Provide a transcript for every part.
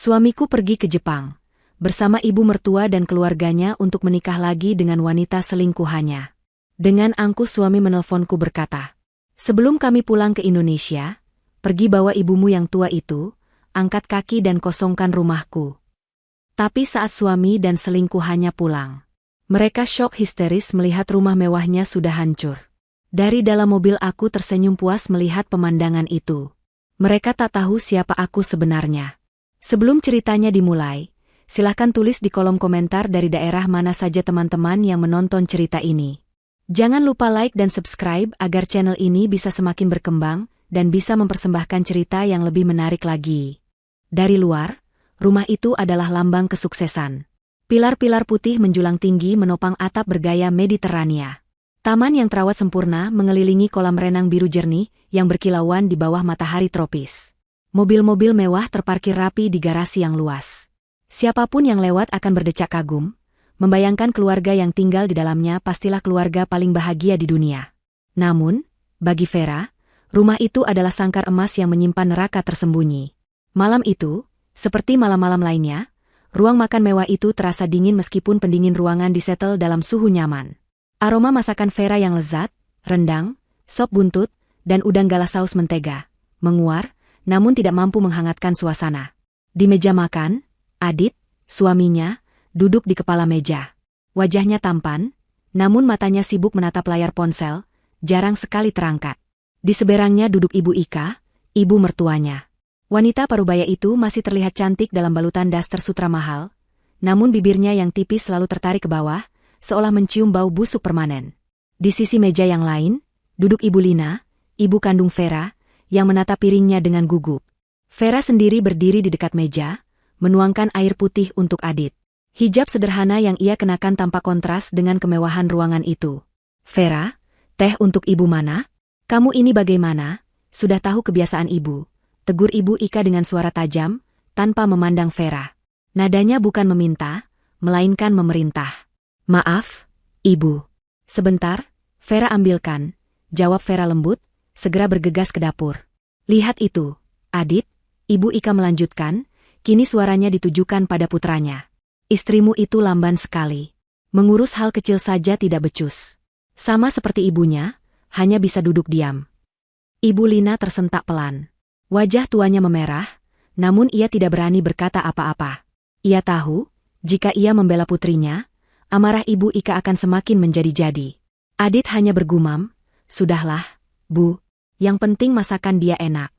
Suamiku pergi ke Jepang bersama ibu mertua dan keluarganya untuk menikah lagi dengan wanita selingkuhannya. Dengan angkuh suami menelponku berkata, "Sebelum kami pulang ke Indonesia, pergi bawa ibumu yang tua itu, angkat kaki dan kosongkan rumahku." Tapi saat suami dan selingkuhannya pulang, mereka syok histeris melihat rumah mewahnya sudah hancur. Dari dalam mobil aku tersenyum puas melihat pemandangan itu. Mereka tak tahu siapa aku sebenarnya. Sebelum ceritanya dimulai, silahkan tulis di kolom komentar dari daerah mana saja teman-teman yang menonton cerita ini. Jangan lupa like dan subscribe agar channel ini bisa semakin berkembang dan bisa mempersembahkan cerita yang lebih menarik lagi. Dari luar, rumah itu adalah lambang kesuksesan. Pilar-pilar putih menjulang tinggi menopang atap bergaya Mediterania. Taman yang terawat sempurna mengelilingi kolam renang biru jernih yang berkilauan di bawah matahari tropis. Mobil-mobil mewah terparkir rapi di garasi yang luas. Siapapun yang lewat akan berdecak kagum, membayangkan keluarga yang tinggal di dalamnya pastilah keluarga paling bahagia di dunia. Namun, bagi Vera, rumah itu adalah sangkar emas yang menyimpan neraka tersembunyi. Malam itu, seperti malam-malam lainnya, ruang makan mewah itu terasa dingin meskipun pendingin ruangan disetel dalam suhu nyaman. Aroma masakan Vera yang lezat, rendang, sop buntut, dan udang galah saus mentega, menguar, namun tidak mampu menghangatkan suasana. Di meja makan, Adit, suaminya, duduk di kepala meja. Wajahnya tampan, namun matanya sibuk menatap layar ponsel, jarang sekali terangkat. Di seberangnya duduk Ibu Ika, ibu mertuanya. Wanita parubaya itu masih terlihat cantik dalam balutan daster sutra mahal, namun bibirnya yang tipis selalu tertarik ke bawah, seolah mencium bau busuk permanen. Di sisi meja yang lain, duduk Ibu Lina, ibu kandung Vera, yang menatap piringnya dengan gugup. Vera sendiri berdiri di dekat meja, menuangkan air putih untuk Adit. Hijab sederhana yang ia kenakan tampak kontras dengan kemewahan ruangan itu. "Vera, teh untuk ibu mana? Kamu ini bagaimana? Sudah tahu kebiasaan ibu," tegur Ibu Ika dengan suara tajam, tanpa memandang Vera. Nadanya bukan meminta, melainkan memerintah. "Maaf, Ibu. Sebentar, Vera ambilkan," jawab Vera lembut, segera bergegas ke dapur. "Lihat itu, Adit," Ibu Ika melanjutkan, kini suaranya ditujukan pada putranya. "Istrimu itu lamban sekali. Mengurus hal kecil saja tidak becus. Sama seperti ibunya, hanya bisa duduk diam." Ibu Lina tersentak pelan. Wajah tuanya memerah, namun ia tidak berani berkata apa-apa. Ia tahu, jika ia membela putrinya, amarah Ibu Ika akan semakin menjadi-jadi. Adit hanya bergumam, "Sudahlah, Bu. Yang penting masakan dia enak."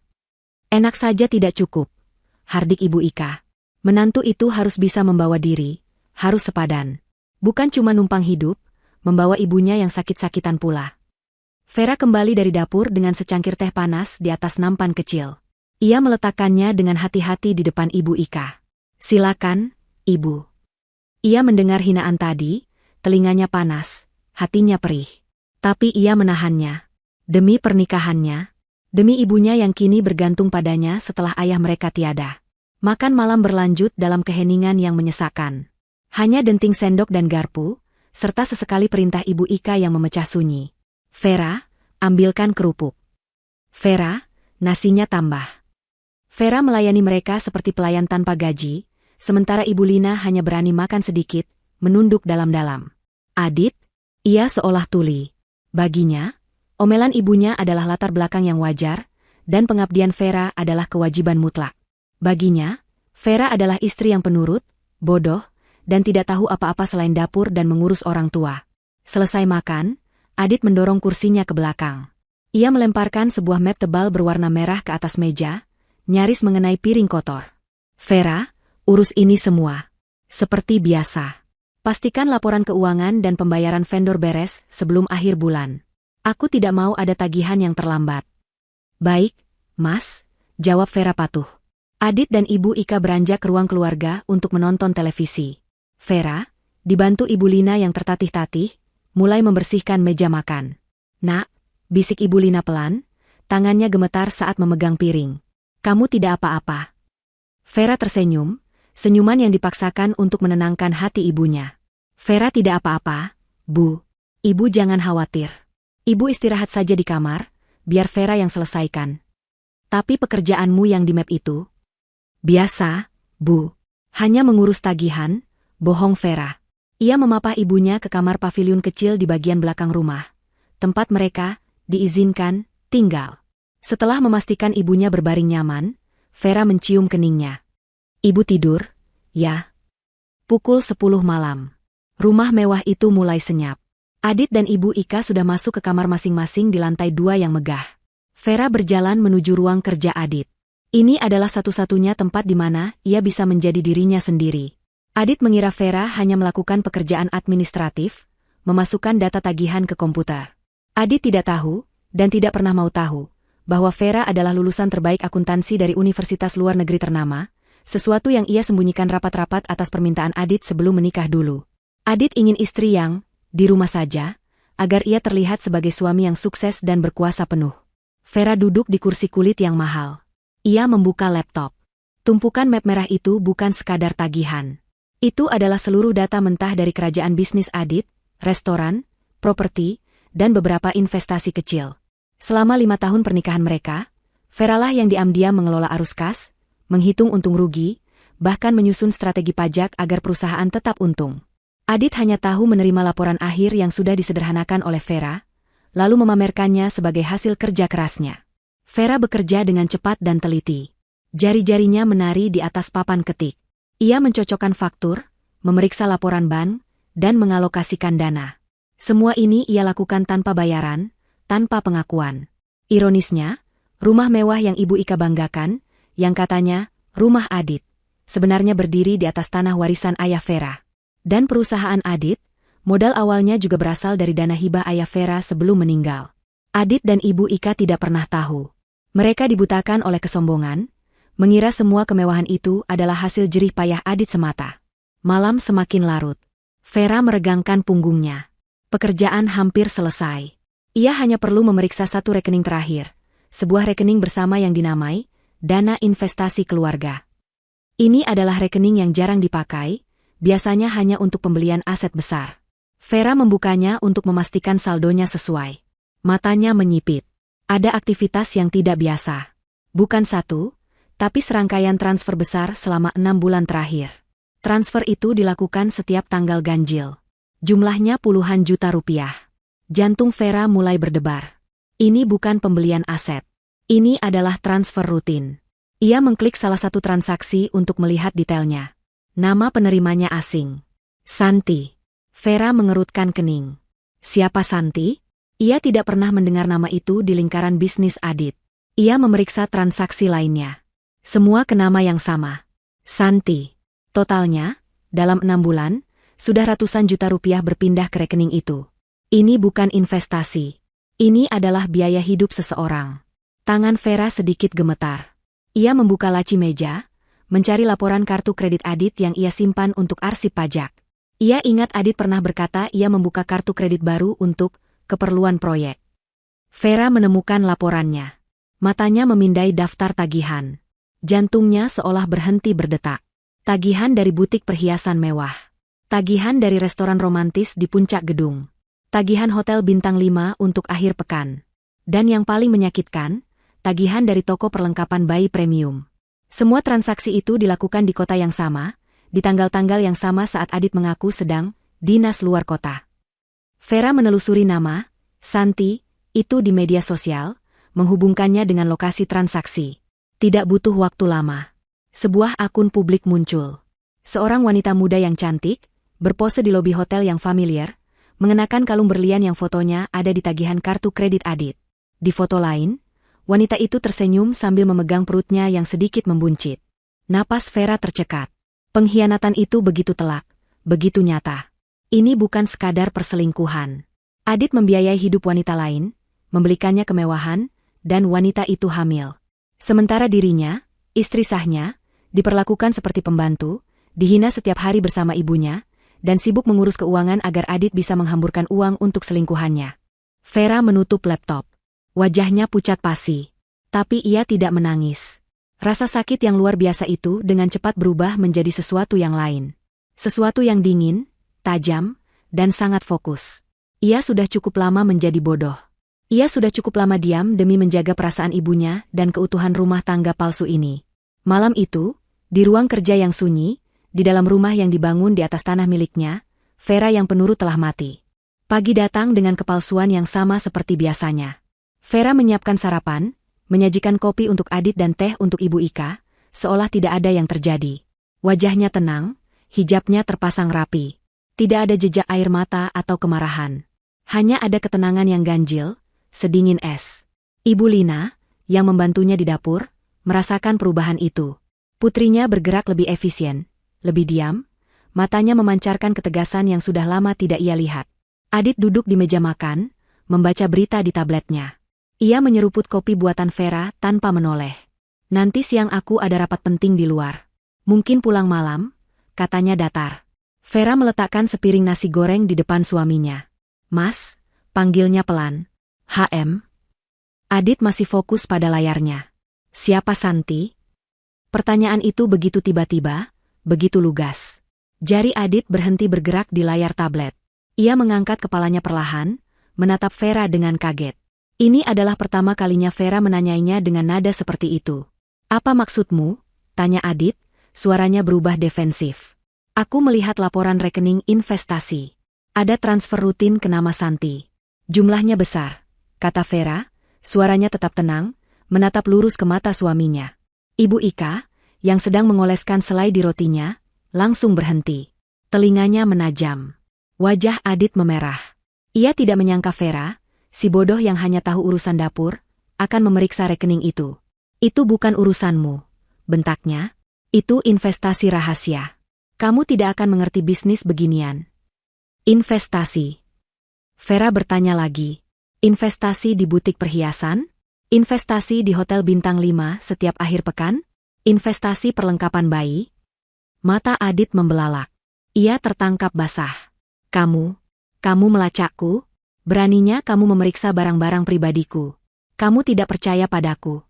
"Enak saja tidak cukup," hardik Ibu Ika. "Menantu itu harus bisa membawa diri, harus sepadan. Bukan cuma numpang hidup, membawa ibunya yang sakit-sakitan pula." Vera kembali dari dapur dengan secangkir teh panas di atas nampan kecil. Ia meletakkannya dengan hati-hati di depan Ibu Ika. "Silakan, Ibu." Ia mendengar hinaan tadi, telinganya panas, hatinya perih. Tapi ia menahannya. Demi pernikahannya, demi ibunya yang kini bergantung padanya setelah ayah mereka tiada. Makan malam berlanjut dalam keheningan yang menyesakkan. Hanya denting sendok dan garpu, serta sesekali perintah Ibu Ika yang memecah sunyi. "Vera, ambilkan kerupuk. Vera, nasinya tambah." Vera melayani mereka seperti pelayan tanpa gaji, sementara Ibu Lina hanya berani makan sedikit, menunduk dalam-dalam. Adit, ia seolah tuli. Baginya, omelan ibunya adalah latar belakang yang wajar, dan pengabdian Vera adalah kewajiban mutlak. Baginya, Vera adalah istri yang penurut, bodoh, dan tidak tahu apa-apa selain dapur dan mengurus orang tua. Selesai makan, Adit mendorong kursinya ke belakang. Ia melemparkan sebuah map tebal berwarna merah ke atas meja, nyaris mengenai piring kotor. "Vera, urus ini semua. Seperti biasa. Pastikan laporan keuangan dan pembayaran vendor beres sebelum akhir bulan. Aku tidak mau ada tagihan yang terlambat." "Baik, Mas," jawab Vera patuh. Adit dan Ibu Ika beranjak ke ruang keluarga untuk menonton televisi. Vera, dibantu Ibu Lina yang tertatih-tatih, mulai membersihkan meja makan. "Nak," bisik Ibu Lina pelan, tangannya gemetar saat memegang piring. "Kamu tidak apa-apa." Vera tersenyum, senyuman yang dipaksakan untuk menenangkan hati ibunya. "Vera tidak apa-apa, Bu. Ibu jangan khawatir. Ibu istirahat saja di kamar, biar Vera yang selesaikan." "Tapi pekerjaanmu yang di map itu?" "Biasa, Bu. Hanya mengurus tagihan, bohong Vera. Ia memapah ibunya ke kamar pavilion kecil di bagian belakang rumah. Tempat mereka diizinkan tinggal. Setelah memastikan ibunya berbaring nyaman, Vera mencium keningnya. Ibu tidur, ya? Pukul 10 malam. Rumah mewah itu mulai senyap. Adit dan Ibu Ika sudah masuk ke kamar masing-masing di lantai 2 yang megah. Vera berjalan menuju ruang kerja Adit. Ini adalah satu-satunya tempat di mana ia bisa menjadi dirinya sendiri. Adit mengira Vera hanya melakukan pekerjaan administratif, memasukkan data tagihan ke komputer. Adit tidak tahu, dan tidak pernah mau tahu, bahwa Vera adalah lulusan terbaik akuntansi dari universitas luar negeri ternama, sesuatu yang ia sembunyikan rapat-rapat atas permintaan Adit sebelum menikah dulu. Adit ingin istri yang di rumah saja, agar ia terlihat sebagai suami yang sukses dan berkuasa penuh. Vera duduk di kursi kulit yang mahal. Ia membuka laptop. Tumpukan map merah itu bukan sekadar tagihan. Itu adalah seluruh data mentah dari kerajaan bisnis Adit, restoran, properti, dan beberapa investasi kecil. Selama 5 tahun pernikahan mereka, Vera lah yang diam-diam mengelola arus kas, menghitung untung rugi, bahkan menyusun strategi pajak agar perusahaan tetap untung. Adit hanya tahu menerima laporan akhir yang sudah disederhanakan oleh Vera, lalu memamerkannya sebagai hasil kerja kerasnya. Vera bekerja dengan cepat dan teliti. Jari-jarinya menari di atas papan ketik. Ia mencocokkan faktur, memeriksa laporan bank, dan mengalokasikan dana. Semua ini ia lakukan tanpa bayaran, tanpa pengakuan. Ironisnya, rumah mewah yang Ibu Ika banggakan, yang katanya rumah Adit, sebenarnya berdiri di atas tanah warisan ayah Vera. Dan perusahaan Adit, modal awalnya juga berasal dari dana hibah ayah Vera sebelum meninggal. Adit dan Ibu Ika tidak pernah tahu. Mereka dibutakan oleh kesombongan, mengira semua kemewahan itu adalah hasil jerih payah Adit semata. Malam semakin larut. Vera meregangkan punggungnya. Pekerjaan hampir selesai. Ia hanya perlu memeriksa satu rekening terakhir, sebuah rekening bersama yang dinamai dana investasi keluarga. Ini adalah rekening yang jarang dipakai, biasanya hanya untuk pembelian aset besar. Vera membukanya untuk memastikan saldonya sesuai. Matanya menyipit. Ada aktivitas yang tidak biasa. Bukan satu, tapi serangkaian transfer besar selama 6 bulan terakhir. Transfer itu dilakukan setiap tanggal ganjil. Jumlahnya puluhan juta rupiah. Jantung Vera mulai berdebar. Ini bukan pembelian aset. Ini adalah transfer rutin. Ia mengklik salah satu transaksi untuk melihat detailnya. Nama penerimanya asing. Santi. Vera mengerutkan kening. Siapa Santi? Ia tidak pernah mendengar nama itu di lingkaran bisnis Adit. Ia memeriksa transaksi lainnya. Semua ke nama yang sama. Santi. Totalnya, dalam 6 bulan, sudah ratusan juta rupiah berpindah ke rekening itu. Ini bukan investasi. Ini adalah biaya hidup seseorang. Tangan Vera sedikit gemetar. Ia membuka laci meja, mencari laporan kartu kredit Adit yang ia simpan untuk arsip pajak. Ia ingat Adit pernah berkata ia membuka kartu kredit baru untuk keperluan proyek. Vera menemukan laporannya. Matanya memindai daftar tagihan. Jantungnya seolah berhenti berdetak. Tagihan dari butik perhiasan mewah. Tagihan dari restoran romantis di puncak gedung. Tagihan hotel bintang 5 untuk akhir pekan. Dan yang paling menyakitkan, tagihan dari toko perlengkapan bayi premium. Semua transaksi itu dilakukan di kota yang sama, di tanggal-tanggal yang sama saat Adit mengaku sedang dinas luar kota. Vera menelusuri nama Santi itu di media sosial, menghubungkannya dengan lokasi transaksi. Tidak butuh waktu lama. Sebuah akun publik muncul. Seorang wanita muda yang cantik, berpose di lobi hotel yang familiar, mengenakan kalung berlian yang fotonya ada di tagihan kartu kredit Adit. Di foto lain, wanita itu tersenyum sambil memegang perutnya yang sedikit membuncit. Napas Vera tercekat. Pengkhianatan itu begitu telak, begitu nyata. Ini bukan sekadar perselingkuhan. Adit membiayai hidup wanita lain, membelikannya kemewahan, dan wanita itu hamil. Sementara dirinya, istri sahnya, diperlakukan seperti pembantu, dihina setiap hari bersama ibunya, dan sibuk mengurus keuangan agar Adit bisa menghamburkan uang untuk selingkuhannya. Vera menutup laptop. Wajahnya pucat pasi. Tapi ia tidak menangis. Rasa sakit yang luar biasa itu dengan cepat berubah menjadi sesuatu yang lain. Sesuatu yang dingin, tajam, dan sangat fokus. Ia sudah cukup lama menjadi bodoh. Ia sudah cukup lama diam demi menjaga perasaan ibunya dan keutuhan rumah tangga palsu ini. Malam itu, Di ruang kerja yang sunyi, di dalam rumah yang dibangun di atas tanah miliknya, Vera yang penurut telah mati. Pagi datang dengan kepalsuan yang sama seperti biasanya. Vera menyiapkan sarapan, menyajikan kopi untuk Adit dan teh untuk Ibu Ika, seolah tidak ada yang terjadi. Wajahnya tenang, hijabnya terpasang rapi. Tidak ada jejak air mata atau kemarahan. Hanya ada ketenangan yang ganjil, sedingin es. Ibu Lina, yang membantunya di dapur, merasakan perubahan itu. Putrinya bergerak lebih efisien, lebih diam, matanya memancarkan ketegasan yang sudah lama tidak ia lihat. Adit duduk di meja makan, membaca berita di tabletnya. Ia menyeruput kopi buatan Vera tanpa menoleh. Nanti siang aku ada rapat penting di luar. Mungkin pulang malam, katanya datar. Vera meletakkan sepiring nasi goreng di depan suaminya. Mas, panggilnya pelan. HM. Adit masih fokus pada layarnya. Siapa Santi? Pertanyaan itu begitu tiba-tiba, begitu lugas. Jari Adit berhenti bergerak di layar tablet. Ia mengangkat kepalanya perlahan, menatap Vera dengan kaget. Ini adalah pertama kalinya Vera menanyainya dengan nada seperti itu. Apa maksudmu? Tanya Adit, suaranya berubah defensif. Aku melihat laporan rekening investasi. Ada transfer rutin ke nama Santi. Jumlahnya besar, kata Vera, suaranya tetap tenang, menatap lurus ke mata suaminya. Ibu Ika, yang sedang mengoleskan selai di rotinya, langsung berhenti. Telinganya menajam. Wajah Adit memerah. Ia tidak menyangka Vera, si bodoh yang hanya tahu urusan dapur, akan memeriksa rekening itu. Itu bukan urusanmu, bentaknya. Itu investasi rahasia. Kamu tidak akan mengerti bisnis beginian. Investasi. Vera bertanya lagi. Investasi di butik perhiasan? Investasi di hotel bintang 5 setiap akhir pekan? Investasi perlengkapan bayi? Mata Adit membelalak. Ia tertangkap basah. Kamu melacakku? Beraninya kamu memeriksa barang-barang pribadiku. Kamu tidak percaya padaku.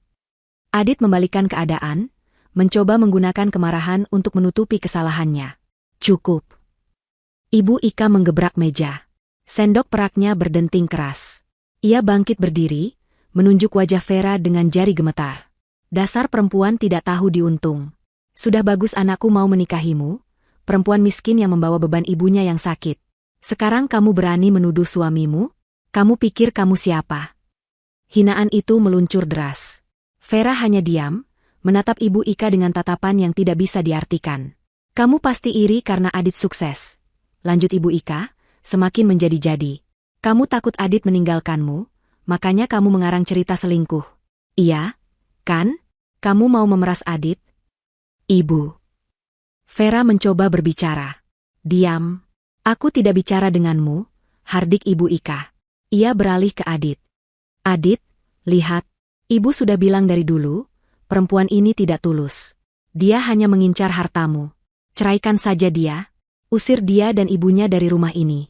Adit membalikkan keadaan, mencoba menggunakan kemarahan untuk menutupi kesalahannya. Cukup. Ibu Ika menggebrak meja. Sendok peraknya berdenting keras. Ia bangkit berdiri, menunjuk wajah Vera dengan jari gemetar. Dasar perempuan tidak tahu diuntung. Sudah bagus anakku mau menikahimu, perempuan miskin yang membawa beban ibunya yang sakit. Sekarang kamu berani menuduh suamimu? Kamu pikir kamu siapa? Hinaan itu meluncur deras. Vera hanya diam, menatap Ibu Ika dengan tatapan yang tidak bisa diartikan. Kamu pasti iri karena Adit sukses. Lanjut Ibu Ika, semakin menjadi-jadi. Kamu takut Adit meninggalkanmu, makanya kamu mengarang cerita selingkuh. Iya, kan? Kamu mau memeras Adit? Ibu. Vera mencoba berbicara. Diam. Aku tidak bicara denganmu, hardik Ibu Ika. Ia beralih ke Adit. Adit, lihat. Ibu sudah bilang dari dulu, perempuan ini tidak tulus. Dia hanya mengincar hartamu. Ceraikan saja dia. Usir dia dan ibunya dari rumah ini.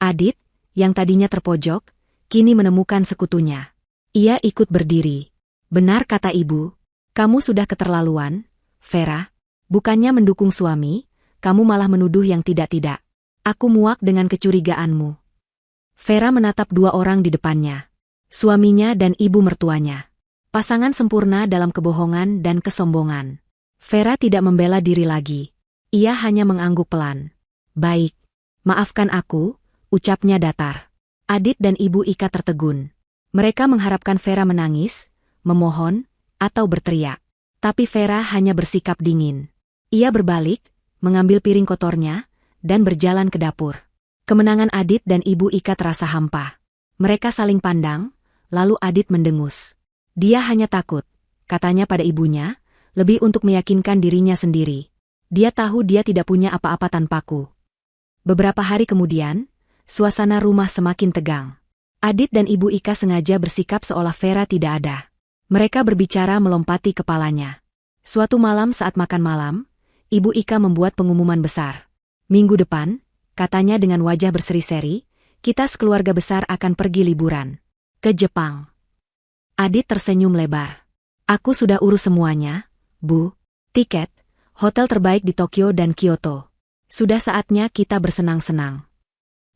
Adit, yang tadinya terpojok, kini menemukan sekutunya. Ia ikut berdiri. Benar kata ibu. Kamu sudah keterlaluan, Vera. Bukannya mendukung suami, kamu malah menuduh yang tidak-tidak. Aku muak dengan kecurigaanmu. Vera menatap dua orang di depannya. Suaminya dan ibu mertuanya. Pasangan sempurna dalam kebohongan dan kesombongan. Vera tidak membela diri lagi. Ia hanya mengangguk pelan. Baik. Maafkan aku, ucapnya datar. Adit dan Ibu Ika tertegun. Mereka mengharapkan Vera menangis, memohon, atau berteriak. Tapi Vera hanya bersikap dingin. Ia berbalik, mengambil piring kotornya, dan berjalan ke dapur. Kemenangan Adit dan Ibu Ika terasa hampa. Mereka saling pandang, lalu Adit mendengus. Dia hanya takut, katanya pada ibunya, lebih untuk meyakinkan dirinya sendiri. Dia tahu dia tidak punya apa-apa tanpaku. Beberapa hari kemudian, suasana rumah semakin tegang. Adit dan Ibu Ika sengaja bersikap seolah Vera tidak ada. Mereka berbicara melompati kepalanya. Suatu malam saat makan malam, Ibu Ika membuat pengumuman besar. Minggu depan, katanya dengan wajah berseri-seri, kita sekeluarga besar akan pergi liburan. Ke Jepang. Adit tersenyum lebar. Aku sudah urus semuanya, Bu. Tiket, hotel terbaik di Tokyo dan Kyoto. Sudah saatnya kita bersenang-senang.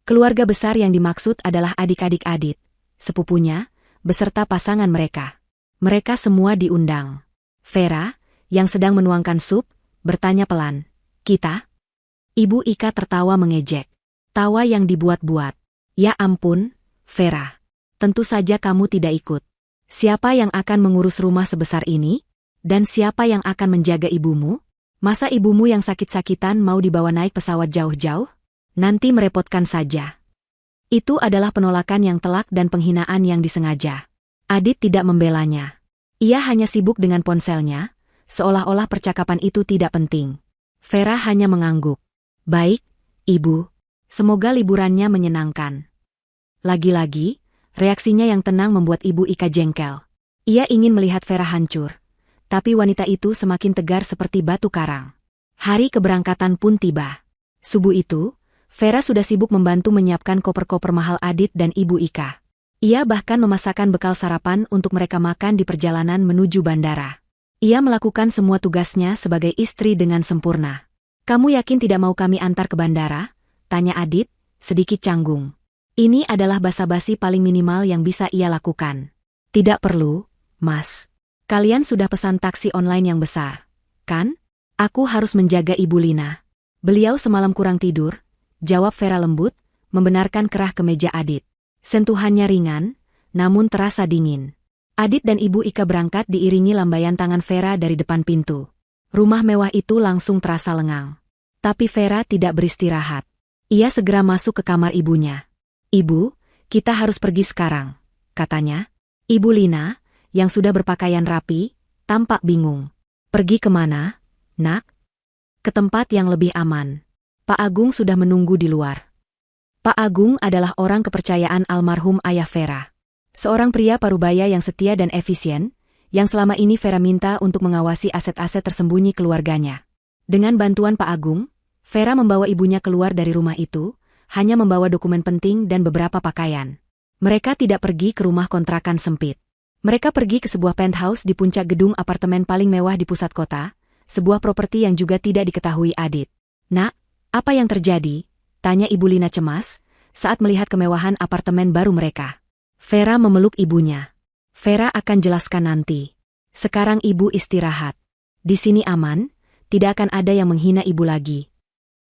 Keluarga besar yang dimaksud adalah adik-adik Adit, sepupunya, beserta pasangan mereka. Mereka semua diundang. Vera, yang sedang menuangkan sup, bertanya pelan, "Kita?" Ibu Ika tertawa mengejek. Tawa yang dibuat-buat. "Ya ampun, Vera. Tentu saja kamu tidak ikut. Siapa yang akan mengurus rumah sebesar ini? Dan siapa yang akan menjaga ibumu? Masa ibumu yang sakit-sakitan mau dibawa naik pesawat jauh-jauh? Nanti merepotkan saja." Itu adalah penolakan yang telak dan penghinaan yang disengaja. Adit tidak membelanya. Ia hanya sibuk dengan ponselnya, seolah-olah percakapan itu tidak penting. Vera hanya mengangguk. "Baik, Ibu. Semoga liburannya menyenangkan." Lagi-lagi, reaksinya yang tenang membuat Ibu Ika jengkel. Ia ingin melihat Vera hancur. Tapi wanita itu semakin tegar seperti batu karang. Hari keberangkatan pun tiba. Subuh itu, Vera sudah sibuk membantu menyiapkan koper-koper mahal Adit dan Ibu Ika. Ia bahkan memasakkan bekal sarapan untuk mereka makan di perjalanan menuju bandara. Ia melakukan semua tugasnya sebagai istri dengan sempurna. "Kamu yakin tidak mau kami antar ke bandara?" tanya Adit, sedikit canggung. Ini adalah basa-basi paling minimal yang bisa ia lakukan. "Tidak perlu, Mas. Kalian sudah pesan taksi online yang besar, kan? Aku harus menjaga Ibu Lina. Beliau semalam kurang tidur," jawab Vera lembut, membenarkan kerah kemeja Adit. Sentuhannya ringan, namun terasa dingin. Adit dan Ibu Ika berangkat diiringi lambaian tangan Vera dari depan pintu. Rumah mewah itu langsung terasa lengang. Tapi Vera tidak beristirahat. Ia segera masuk ke kamar ibunya. "Ibu, kita harus pergi sekarang," katanya. Ibu Lina, yang sudah berpakaian rapi, tampak bingung. "Pergi kemana, Nak?" "Ke tempat yang lebih aman. Pak Agung sudah menunggu di luar." Pak Agung adalah orang kepercayaan almarhum ayah Vera. Seorang pria parubaya yang setia dan efisien, yang selama ini Vera minta untuk mengawasi aset-aset tersembunyi keluarganya. Dengan bantuan Pak Agung, Vera membawa ibunya keluar dari rumah itu, hanya membawa dokumen penting dan beberapa pakaian. Mereka tidak pergi ke rumah kontrakan sempit. Mereka pergi ke sebuah penthouse di puncak gedung apartemen paling mewah di pusat kota, sebuah properti yang juga tidak diketahui Adit. "Nak, apa yang terjadi?" tanya Ibu Lina cemas, saat melihat kemewahan apartemen baru mereka. Vera memeluk ibunya. "Vera akan jelaskan nanti. Sekarang Ibu istirahat. Di sini aman, tidak akan ada yang menghina Ibu lagi."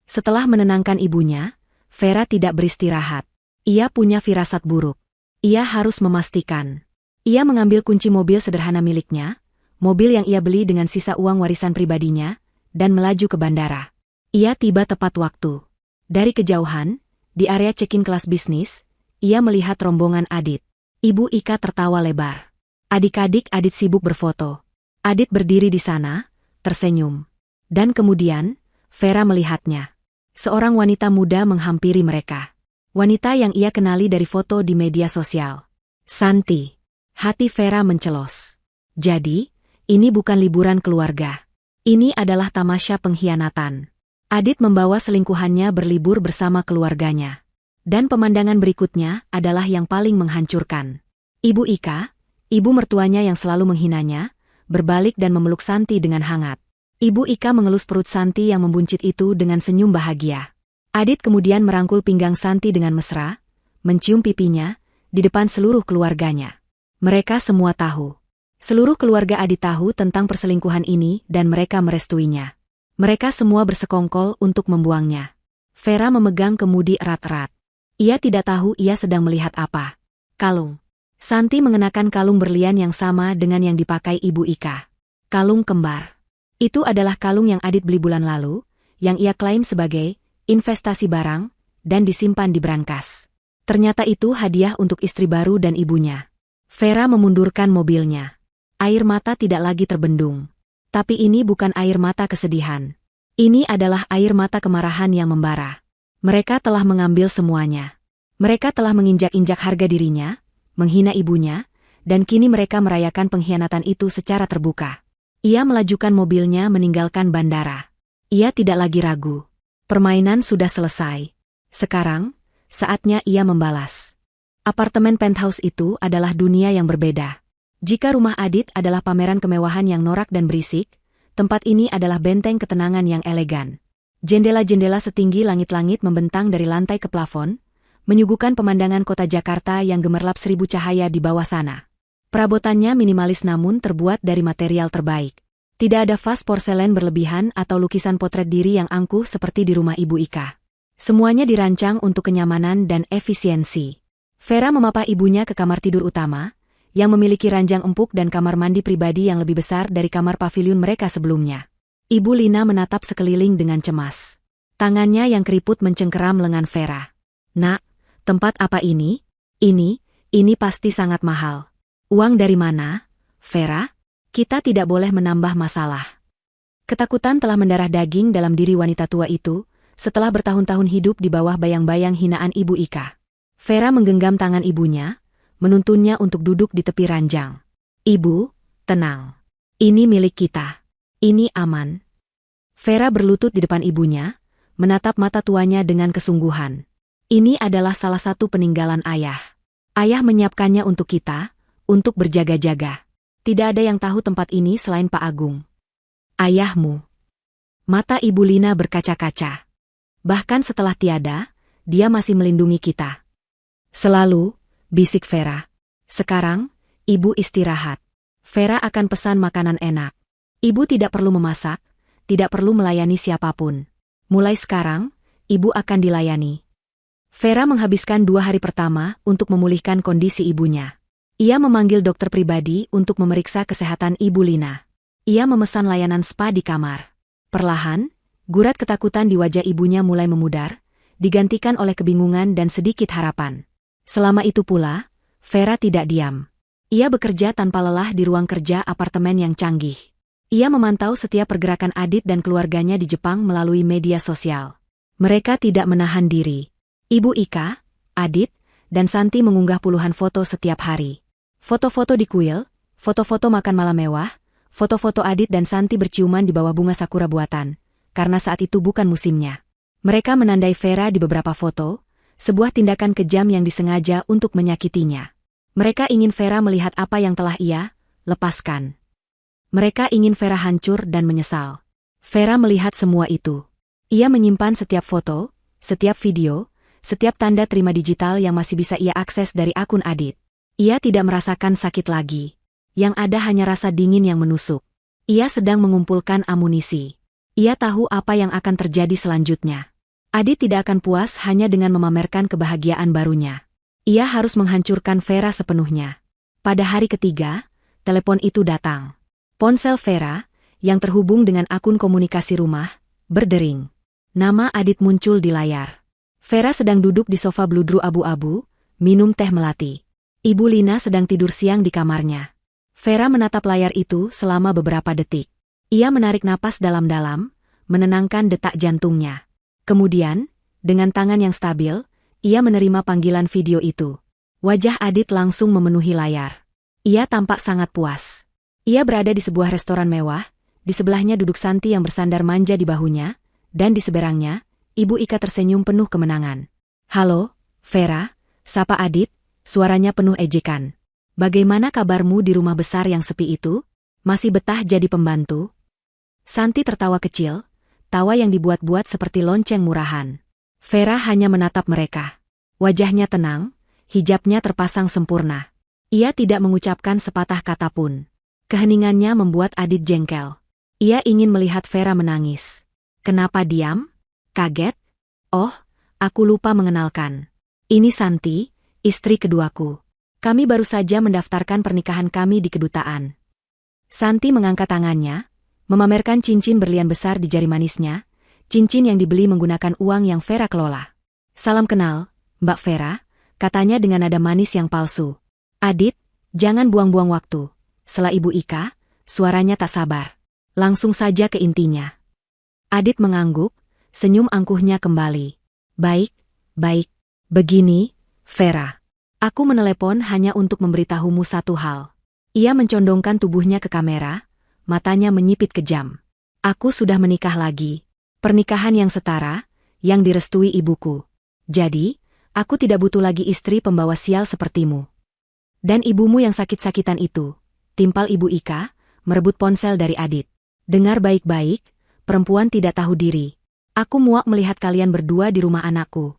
Setelah menenangkan ibunya, Vera tidak beristirahat. Ia punya firasat buruk. Ia harus memastikan. Ia mengambil kunci mobil sederhana miliknya, mobil yang ia beli dengan sisa uang warisan pribadinya, dan melaju ke bandara. Ia tiba tepat waktu. Dari kejauhan, di area check-in kelas bisnis, ia melihat rombongan Adit. Ibu Ika tertawa lebar. Adik-adik Adit sibuk berfoto. Adit berdiri di sana, tersenyum. Dan kemudian, Vera melihatnya. Seorang wanita muda menghampiri mereka. Wanita yang ia kenali dari foto di media sosial. Santi. Hati Vera mencelos. Jadi, ini bukan liburan keluarga. Ini adalah tamasya pengkhianatan. Adit membawa selingkuhannya berlibur bersama keluarganya. Dan pemandangan berikutnya adalah yang paling menghancurkan. Ibu Ika, ibu mertuanya yang selalu menghinanya, berbalik dan memeluk Santi dengan hangat. Ibu Ika mengelus perut Santi yang membuncit itu dengan senyum bahagia. Adit kemudian merangkul pinggang Santi dengan mesra, mencium pipinya, di depan seluruh keluarganya. Mereka semua tahu. Seluruh keluarga Adit tahu tentang perselingkuhan ini dan mereka merestuinya. Mereka semua bersekongkol untuk membuangnya. Vera memegang kemudi erat-erat. Ia tidak tahu ia sedang melihat apa. Kalung. Santi mengenakan kalung berlian yang sama dengan yang dipakai Ibu Ika. Kalung kembar. Itu adalah kalung yang Adit beli bulan lalu, yang ia klaim sebagai investasi barang, dan disimpan di brankas. Ternyata itu hadiah untuk istri baru dan ibunya. Vera memundurkan mobilnya. Air mata tidak lagi terbendung. Tapi ini bukan air mata kesedihan. Ini adalah air mata kemarahan yang membara. Mereka telah mengambil semuanya. Mereka telah menginjak-injak harga dirinya, menghina ibunya, dan kini mereka merayakan pengkhianatan itu secara terbuka. Ia melajukan mobilnya meninggalkan bandara. Ia tidak lagi ragu. Permainan sudah selesai. Sekarang, saatnya ia membalas. Apartemen penthouse itu adalah dunia yang berbeda. Jika rumah Adit adalah pameran kemewahan yang norak dan berisik, tempat ini adalah benteng ketenangan yang elegan. Jendela-jendela setinggi langit-langit membentang dari lantai ke plafon, menyuguhkan pemandangan kota Jakarta yang gemerlap 1000 cahaya di bawah sana. Perabotannya minimalis namun terbuat dari material terbaik. Tidak ada vas porselen berlebihan atau lukisan potret diri yang angkuh seperti di rumah Ibu Ika. Semuanya dirancang untuk kenyamanan dan efisiensi. Vera memapah ibunya ke kamar tidur utama, yang memiliki ranjang empuk dan kamar mandi pribadi yang lebih besar dari kamar pavilion mereka sebelumnya. Ibu Lina menatap sekeliling dengan cemas. Tangannya yang keriput mencengkeram lengan Vera. "Nak, tempat apa ini? Ini pasti sangat mahal. Uang dari mana, Vera? Kita tidak boleh menambah masalah." Ketakutan telah mendarah daging dalam diri wanita tua itu, setelah bertahun-tahun hidup di bawah bayang-bayang hinaan Ibu Ika. Vera menggenggam tangan ibunya, menuntunnya untuk duduk di tepi ranjang. "Ibu, tenang. Ini milik kita. Ini aman." Vera berlutut di depan ibunya, menatap mata tuanya dengan kesungguhan. "Ini adalah salah satu peninggalan ayah. Ayah menyiapkannya untuk kita, untuk berjaga-jaga. Tidak ada yang tahu tempat ini selain Pak Agung." "Ayahmu." Mata Ibu Lina berkaca-kaca. "Bahkan setelah tiada, dia masih melindungi kita." "Selalu," bisik Vera. "Sekarang, Ibu istirahat. Vera akan pesan makanan enak. Ibu tidak perlu memasak, tidak perlu melayani siapapun. Mulai sekarang, Ibu akan dilayani." Vera menghabiskan 2 hari pertama untuk memulihkan kondisi ibunya. Ia memanggil dokter pribadi untuk memeriksa kesehatan Ibu Lina. Ia memesan layanan spa di kamar. Perlahan, gurat ketakutan di wajah ibunya mulai memudar, digantikan oleh kebingungan dan sedikit harapan. Selama itu pula, Vera tidak diam. Ia bekerja tanpa lelah di ruang kerja apartemen yang canggih. Ia memantau setiap pergerakan Adit dan keluarganya di Jepang melalui media sosial. Mereka tidak menahan diri. Ibu Ika, Adit, dan Santi mengunggah puluhan foto setiap hari. Foto-foto di kuil, foto-foto makan malam mewah, foto-foto Adit dan Santi berciuman di bawah bunga sakura buatan, karena saat itu bukan musimnya. Mereka menandai Vera di beberapa foto, sebuah tindakan kejam yang disengaja untuk menyakitinya. Mereka ingin Vera melihat apa yang telah ia lepaskan. Mereka ingin Vera hancur dan menyesal. Vera melihat semua itu. Ia menyimpan setiap foto, setiap video, setiap tanda terima digital yang masih bisa ia akses dari akun Adit. Ia tidak merasakan sakit lagi. Yang ada hanya rasa dingin yang menusuk. Ia sedang mengumpulkan amunisi. Ia tahu apa yang akan terjadi selanjutnya. Adit tidak akan puas hanya dengan memamerkan kebahagiaan barunya. Ia harus menghancurkan Vera sepenuhnya. Pada hari ketiga, telepon itu datang. Ponsel Vera, yang terhubung dengan akun komunikasi rumah, berdering. Nama Adit muncul di layar. Vera sedang duduk di sofa bludru abu-abu, minum teh melati. Ibu Lina sedang tidur siang di kamarnya. Vera menatap layar itu selama beberapa detik. Ia menarik napas dalam-dalam, menenangkan detak jantungnya. Kemudian, dengan tangan yang stabil, ia menerima panggilan video itu. Wajah Adit langsung memenuhi layar. Ia tampak sangat puas. Ia berada di sebuah restoran mewah, di sebelahnya duduk Santi yang bersandar manja di bahunya, dan di seberangnya, Ibu Ika tersenyum penuh kemenangan. "Halo, Vera," sapa Adit, suaranya penuh ejekan. "Bagaimana kabarmu di rumah besar yang sepi itu? Masih betah jadi pembantu?" Santi tertawa kecil, tawa yang dibuat-buat seperti lonceng murahan. Vera hanya menatap mereka. Wajahnya tenang, hijabnya terpasang sempurna. Ia tidak mengucapkan sepatah kata pun. Keheningannya membuat Adit jengkel. Ia ingin melihat Vera menangis. "Kenapa diam? Kaget? Oh, aku lupa mengenalkan. Ini Santi, istri keduaku. Kami baru saja mendaftarkan pernikahan kami di kedutaan." Santi mengangkat tangannya, memamerkan cincin berlian besar di jari manisnya, cincin yang dibeli menggunakan uang yang Vera kelola. "Salam kenal, Mbak Vera," katanya dengan nada manis yang palsu. "Adit, jangan buang-buang waktu." Sela Ibu Ika, suaranya tak sabar. "Langsung saja ke intinya." Adit mengangguk, senyum angkuhnya kembali. Baik. Begini, Vera. Aku menelepon hanya untuk memberitahumu satu hal." Ia mencondongkan tubuhnya ke kamera, matanya menyipit kejam. "Aku sudah menikah lagi. Pernikahan yang setara, yang direstui ibuku. Jadi, aku tidak butuh lagi istri pembawa sial sepertimu. Dan ibumu yang sakit-sakitan itu." Timpal Ibu Ika, merebut ponsel dari Adit. "Dengar baik-baik, perempuan tidak tahu diri. Aku muak melihat kalian berdua di rumah anakku.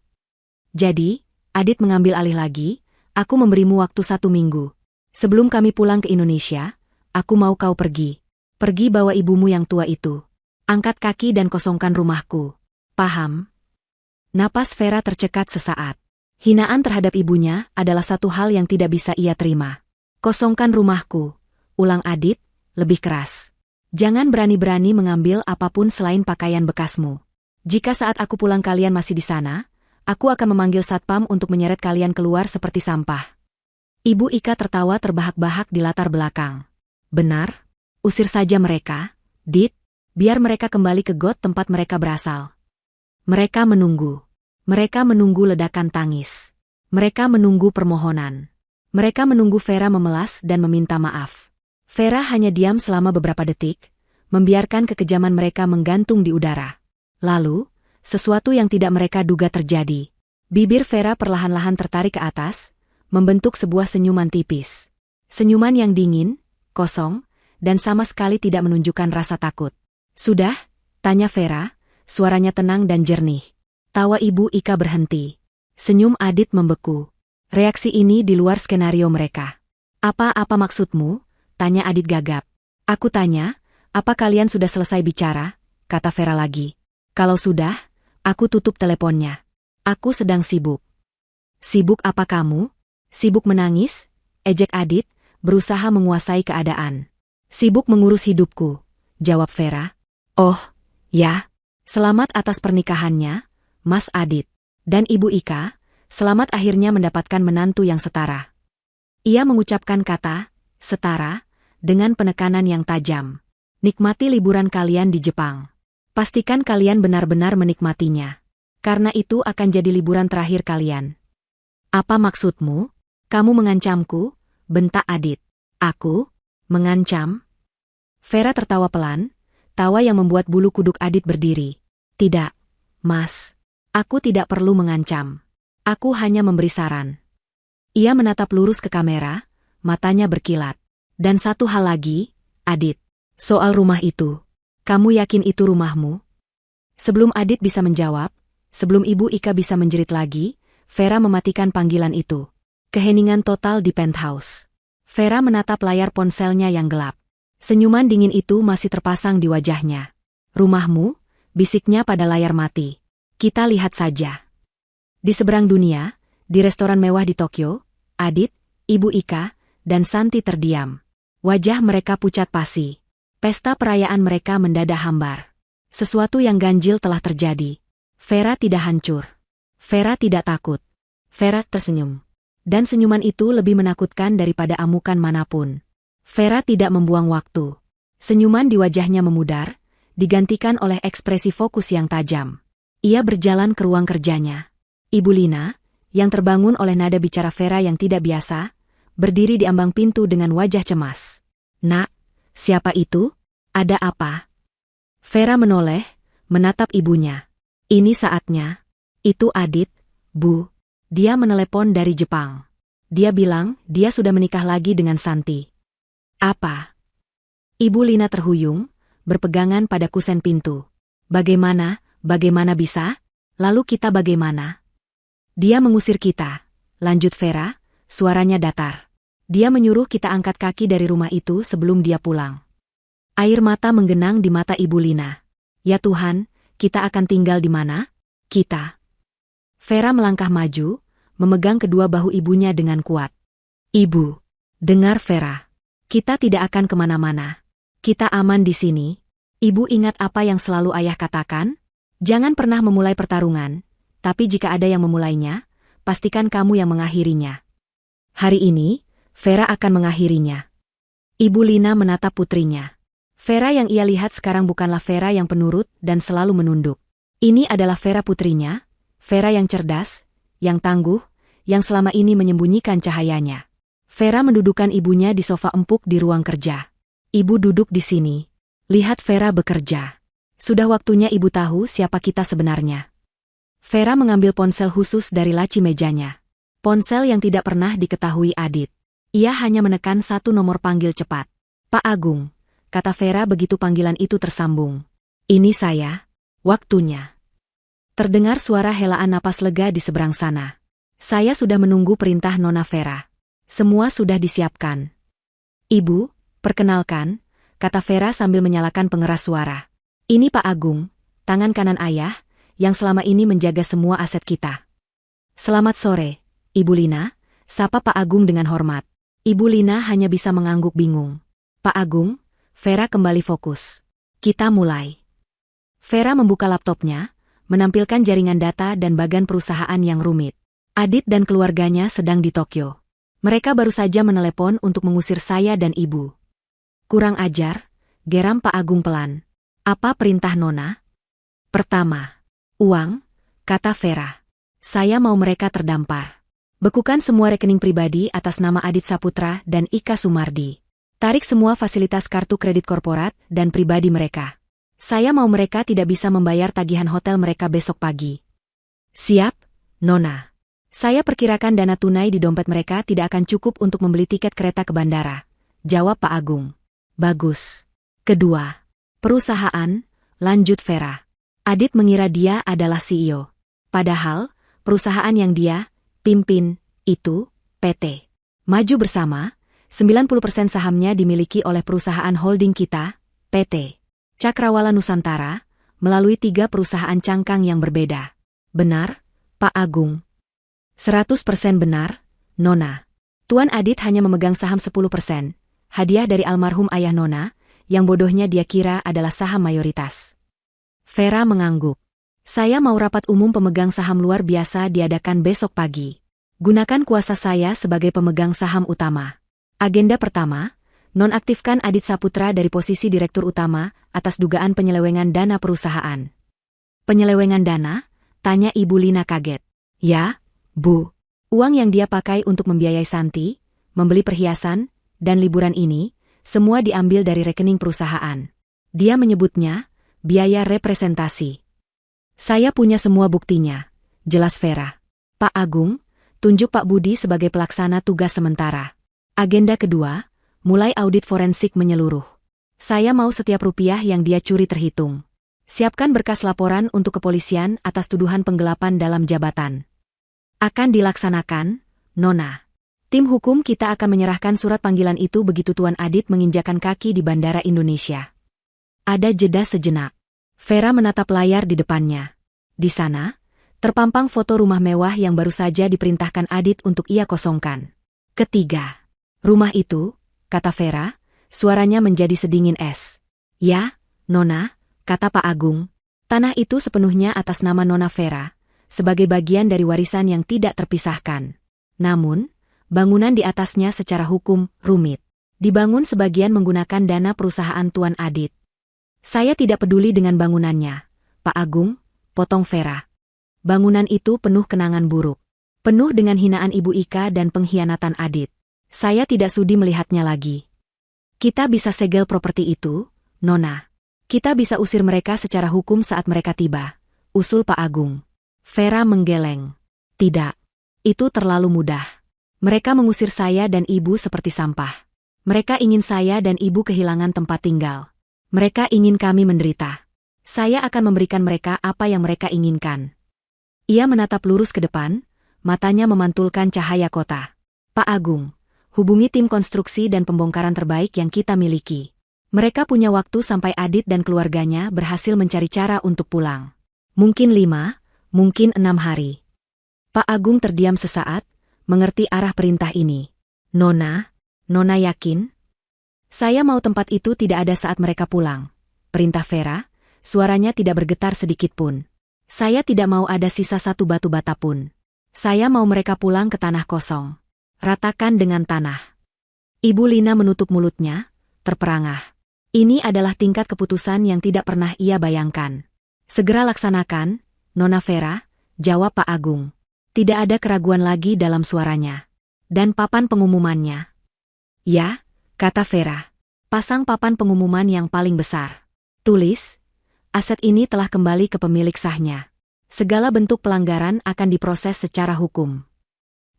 Jadi," Adit mengambil alih lagi, "aku memberimu waktu 1 minggu. Sebelum kami pulang ke Indonesia, aku mau kau pergi. Pergi bawa ibumu yang tua itu. Angkat kaki dan kosongkan rumahku. Paham? Napas Vera tercekat sesaat. Hinaan terhadap ibunya adalah satu hal yang tidak bisa ia terima. Kosongkan rumahku, ulang Adit, lebih keras. Jangan berani-berani mengambil apapun selain pakaian bekasmu. Jika saat aku pulang kalian masih di sana, aku akan memanggil satpam untuk menyeret kalian keluar seperti sampah. Ibu Ika tertawa terbahak-bahak di latar belakang. Benar? Usir saja mereka, Dit, biar mereka kembali ke got tempat mereka berasal. Mereka menunggu. Mereka menunggu ledakan tangis. Mereka menunggu permohonan. Mereka menunggu Vera memelas dan meminta maaf. Vera hanya diam selama beberapa detik, membiarkan kekejaman mereka menggantung di udara. Lalu, sesuatu yang tidak mereka duga terjadi. Bibir Vera perlahan-lahan tertarik ke atas, membentuk sebuah senyuman tipis. Senyuman yang dingin, kosong, dan sama sekali tidak menunjukkan rasa takut. Sudah? Tanya Vera, suaranya tenang dan jernih. Tawa Ibu Ika berhenti. Senyum Adit membeku. Reaksi ini di luar skenario mereka. Apa maksudmu? Tanya Adit gagap. Aku tanya, apa kalian sudah selesai bicara? Kata Vera lagi. Kalau sudah, aku tutup teleponnya. Aku sedang sibuk. Sibuk apa kamu? Sibuk menangis? Ejek Adit, berusaha menguasai keadaan. Sibuk mengurus hidupku, jawab Vera. Oh, ya. Selamat atas pernikahannya, Mas Adit. Dan Ibu Ika, selamat akhirnya mendapatkan menantu yang setara. Ia mengucapkan kata, setara, dengan penekanan yang tajam. Nikmati liburan kalian di Jepang. Pastikan kalian benar-benar menikmatinya. Karena itu akan jadi liburan terakhir kalian. Apa maksudmu? Kamu mengancamku? Bentak Adit. Aku? Mengancam? Vera tertawa pelan, tawa yang membuat bulu kuduk Adit berdiri. Tidak, Mas. Aku tidak perlu mengancam. Aku hanya memberi saran. Ia menatap lurus ke kamera, matanya berkilat. Dan satu hal lagi, Adit. Soal rumah itu. Kamu yakin itu rumahmu? Sebelum Adit bisa menjawab, sebelum Ibu Ika bisa menjerit lagi, Vera mematikan panggilan itu. Keheningan total di penthouse. Vera menatap layar ponselnya yang gelap. Senyuman dingin itu masih terpasang di wajahnya. Rumahmu? Bisiknya pada layar mati. Kita lihat saja. Di seberang dunia, di restoran mewah di Tokyo, Adit, Ibu Ika, dan Santi terdiam. Wajah mereka pucat pasi. Pesta perayaan mereka mendadak hambar. Sesuatu yang ganjil telah terjadi. Vera tidak hancur. Vera tidak takut. Vera tersenyum. Dan senyuman itu lebih menakutkan daripada amukan manapun. Vera tidak membuang waktu. Senyuman di wajahnya memudar, digantikan oleh ekspresi fokus yang tajam. Ia berjalan ke ruang kerjanya. Ibu Lina, yang terbangun oleh nada bicara Vera yang tidak biasa, berdiri di ambang pintu dengan wajah cemas. Nak, siapa itu? Ada apa? Vera menoleh, menatap ibunya. Ini saatnya. Itu Adit, Bu. Dia menelepon dari Jepang. Dia bilang dia sudah menikah lagi dengan Santi. Apa? Ibu Lina terhuyung, berpegangan pada kusen pintu. Bagaimana bisa? Lalu kita bagaimana? Dia mengusir kita, lanjut Vera, suaranya datar. Dia menyuruh kita angkat kaki dari rumah itu sebelum dia pulang. Air mata menggenang di mata Ibu Lina. Ya Tuhan, kita akan tinggal di mana? Kita. Vera melangkah maju, memegang kedua bahu ibunya dengan kuat. Ibu, dengar Vera. Kita tidak akan kemana-mana. Kita aman di sini. Ibu ingat apa yang selalu ayah katakan? Jangan pernah memulai pertarungan, tapi jika ada yang memulainya, pastikan kamu yang mengakhirinya. Hari ini, Vera akan mengakhirinya. Ibu Lina menatap putrinya. Vera yang ia lihat sekarang bukanlah Vera yang penurut dan selalu menunduk. Ini adalah Vera putrinya, Vera yang cerdas, yang tangguh, yang selama ini menyembunyikan cahayanya. Vera mendudukkan ibunya di sofa empuk di ruang kerja. Ibu duduk di sini. Lihat Vera bekerja. Sudah waktunya ibu tahu siapa kita sebenarnya. Vera mengambil ponsel khusus dari laci mejanya. Ponsel yang tidak pernah diketahui Adit. Ia hanya menekan satu nomor panggil cepat. Pak Agung, kata Vera begitu panggilan itu tersambung. Ini saya. Waktunya. Terdengar suara helaan napas lega di seberang sana. Saya sudah menunggu perintah Nona Vera. Semua sudah disiapkan. Ibu, perkenalkan, kata Vera sambil menyalakan pengeras suara. Ini Pak Agung, tangan kanan ayah, yang selama ini menjaga semua aset kita. Selamat sore, Ibu Lina, sapa Pak Agung dengan hormat. Ibu Lina hanya bisa mengangguk bingung. Pak Agung, Vera kembali fokus. Kita mulai. Vera membuka laptopnya, menampilkan jaringan data dan bagan perusahaan yang rumit. Adit dan keluarganya sedang di Tokyo. Mereka baru saja menelepon untuk mengusir saya dan ibu. Kurang ajar, geram Pak Agung pelan. Apa perintah Nona? Pertama, uang, kata Vera. Saya mau mereka terdampar. Bekukan semua rekening pribadi atas nama Adit Saputra dan Ika Sumardi. Tarik semua fasilitas kartu kredit korporat dan pribadi mereka. Saya mau mereka tidak bisa membayar tagihan hotel mereka besok pagi. Siap, Nona. Saya perkirakan dana tunai di dompet mereka tidak akan cukup untuk membeli tiket kereta ke bandara, jawab Pak Agung. Bagus. Kedua, perusahaan, lanjut Vera. Adit mengira dia adalah CEO. Padahal, perusahaan yang dia pimpin itu PT Maju Bersama, 90% sahamnya dimiliki oleh perusahaan holding kita, PT Cakrawala Nusantara, melalui 3 perusahaan cangkang yang berbeda. Benar, Pak Agung? 100% benar, Nona. Tuan Adit hanya memegang saham 10%, hadiah dari almarhum ayah Nona, yang bodohnya dia kira adalah saham mayoritas. Vera mengangguk. Saya mau rapat umum pemegang saham luar biasa diadakan besok pagi. Gunakan kuasa saya sebagai pemegang saham utama. Agenda pertama, nonaktifkan Adit Saputra dari posisi direktur utama atas dugaan penyelewengan dana perusahaan. Penyelewengan dana? Tanya Ibu Lina kaget. Ya, Bu. Uang yang dia pakai untuk membiayai Santi, membeli perhiasan, dan liburan ini, semua diambil dari rekening perusahaan. Dia menyebutnya biaya representasi. Saya punya semua buktinya, jelas Vera. Pak Agung, tunjuk Pak Budi sebagai pelaksana tugas sementara. Agenda kedua, mulai audit forensik menyeluruh. Saya mau setiap rupiah yang dia curi terhitung. Siapkan berkas laporan untuk kepolisian atas tuduhan penggelapan dalam jabatan. Akan dilaksanakan, Nona. Tim hukum kita akan menyerahkan surat panggilan itu begitu Tuan Adit menginjakan kaki di Bandara Indonesia. Ada jeda sejenak. Vera menatap layar di depannya. Di sana, terpampang foto rumah mewah yang baru saja diperintahkan Adit untuk ia kosongkan. Ketiga, rumah itu, kata Vera, suaranya menjadi sedingin es. Ya, Nona, kata Pak Agung, tanah itu sepenuhnya atas nama Nona Vera, sebagai bagian dari warisan yang tidak terpisahkan. Namun, bangunan di atasnya secara hukum rumit. Dibangun sebagian menggunakan dana perusahaan Tuan Adit. Saya tidak peduli dengan bangunannya, Pak Agung, potong Vera. Bangunan itu penuh kenangan buruk. Penuh dengan hinaan Ibu Ika dan pengkhianatan Adit. Saya tidak sudi melihatnya lagi. Kita bisa segel properti itu, Nona. Kita bisa usir mereka secara hukum saat mereka tiba, usul Pak Agung. Vera menggeleng. Tidak. Itu terlalu mudah. Mereka mengusir saya dan ibu seperti sampah. Mereka ingin saya dan ibu kehilangan tempat tinggal. Mereka ingin kami menderita. Saya akan memberikan mereka apa yang mereka inginkan. Ia menatap lurus ke depan, matanya memantulkan cahaya kota. Pak Agung, hubungi tim konstruksi dan pembongkaran terbaik yang kita miliki. Mereka punya waktu sampai Adit dan keluarganya berhasil mencari cara untuk pulang. Mungkin 5, mungkin 6 hari. Pak Agung terdiam sesaat, mengerti arah perintah ini. Nona yakin? Saya mau tempat itu tidak ada saat mereka pulang. Perintah Vera, suaranya tidak bergetar sedikit pun. Saya tidak mau ada sisa satu batu bata pun. Saya mau mereka pulang ke tanah kosong. Ratakan dengan tanah. Ibu Lina menutup mulutnya, terperangah. Ini adalah tingkat keputusan yang tidak pernah ia bayangkan. Segera laksanakan, Nona Vera, jawab Pak Agung. Tidak ada keraguan lagi dalam suaranya. Dan papan pengumumannya. Ya, kata Vera. Pasang papan pengumuman yang paling besar. Tulis, aset ini telah kembali ke pemilik sahnya. Segala bentuk pelanggaran akan diproses secara hukum.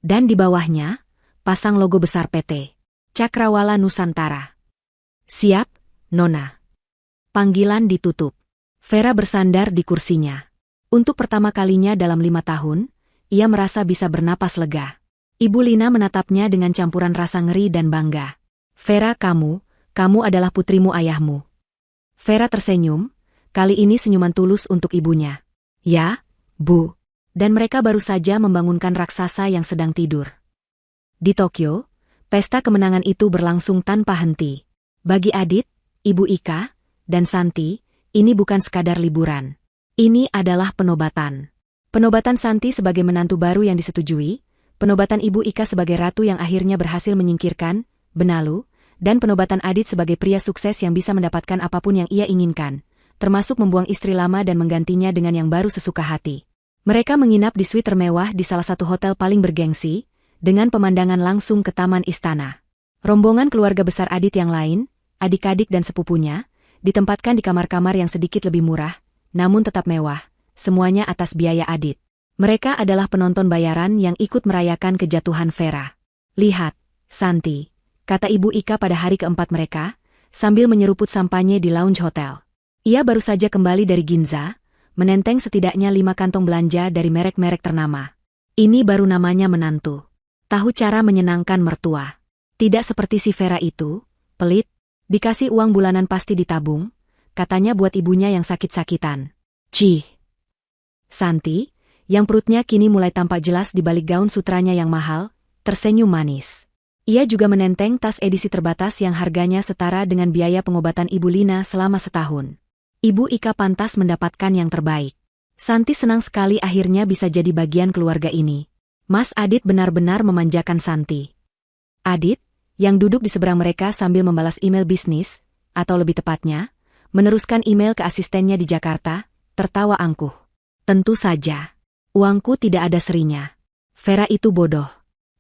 Dan di bawahnya, pasang logo besar PT Cakrawala Nusantara. Siap, Nona. Panggilan ditutup. Vera bersandar di kursinya. Untuk pertama kalinya dalam 5 tahun, ia merasa bisa bernapas lega. Ibu Lina menatapnya dengan campuran rasa ngeri dan bangga. Vera, kamu kamu adalah putrimu ayahmu. Vera tersenyum, kali ini senyuman tulus untuk ibunya. Ya, Bu. Dan mereka baru saja membangunkan raksasa yang sedang tidur. Di Tokyo, pesta kemenangan itu berlangsung tanpa henti. Bagi Adit, Ibu Ika, dan Santi, ini bukan sekadar liburan. Ini adalah penobatan. Penobatan Santi sebagai menantu baru yang disetujui, penobatan Ibu Ika sebagai ratu yang akhirnya berhasil menyingkirkan Benalu, dan penobatan Adit sebagai pria sukses yang bisa mendapatkan apapun yang ia inginkan, termasuk membuang istri lama dan menggantinya dengan yang baru sesuka hati. Mereka menginap di suite termewah di salah satu hotel paling bergengsi, dengan pemandangan langsung ke taman istana. Rombongan keluarga besar Adit yang lain, adik-adik dan sepupunya, ditempatkan di kamar-kamar yang sedikit lebih murah, namun tetap mewah. Semuanya atas biaya Adit. Mereka adalah penonton bayaran yang ikut merayakan kejatuhan Vera. Lihat, Santi, kata Ibu Ika pada hari keempat mereka, sambil menyeruput sampanye di lounge hotel. Ia baru saja kembali dari Ginza, menenteng setidaknya 5 kantong belanja dari merek-merek ternama. Ini baru namanya menantu. Tahu cara menyenangkan mertua. Tidak seperti si Vera itu, pelit, dikasih uang bulanan pasti ditabung, katanya buat ibunya yang sakit-sakitan. Cih. Santi, yang perutnya kini mulai tampak jelas di balik gaun sutranya yang mahal, tersenyum manis. Ia juga menenteng tas edisi terbatas yang harganya setara dengan biaya pengobatan Ibu Lina selama setahun. Ibu Ika pantas mendapatkan yang terbaik. Santi senang sekali akhirnya bisa jadi bagian keluarga ini. Mas Adit benar-benar memanjakan Santi. Adit, yang duduk di seberang mereka sambil membalas email bisnis, atau lebih tepatnya, meneruskan email ke asistennya di Jakarta, tertawa angkuh. Tentu saja. Uangku tidak ada serinya. Vera itu bodoh.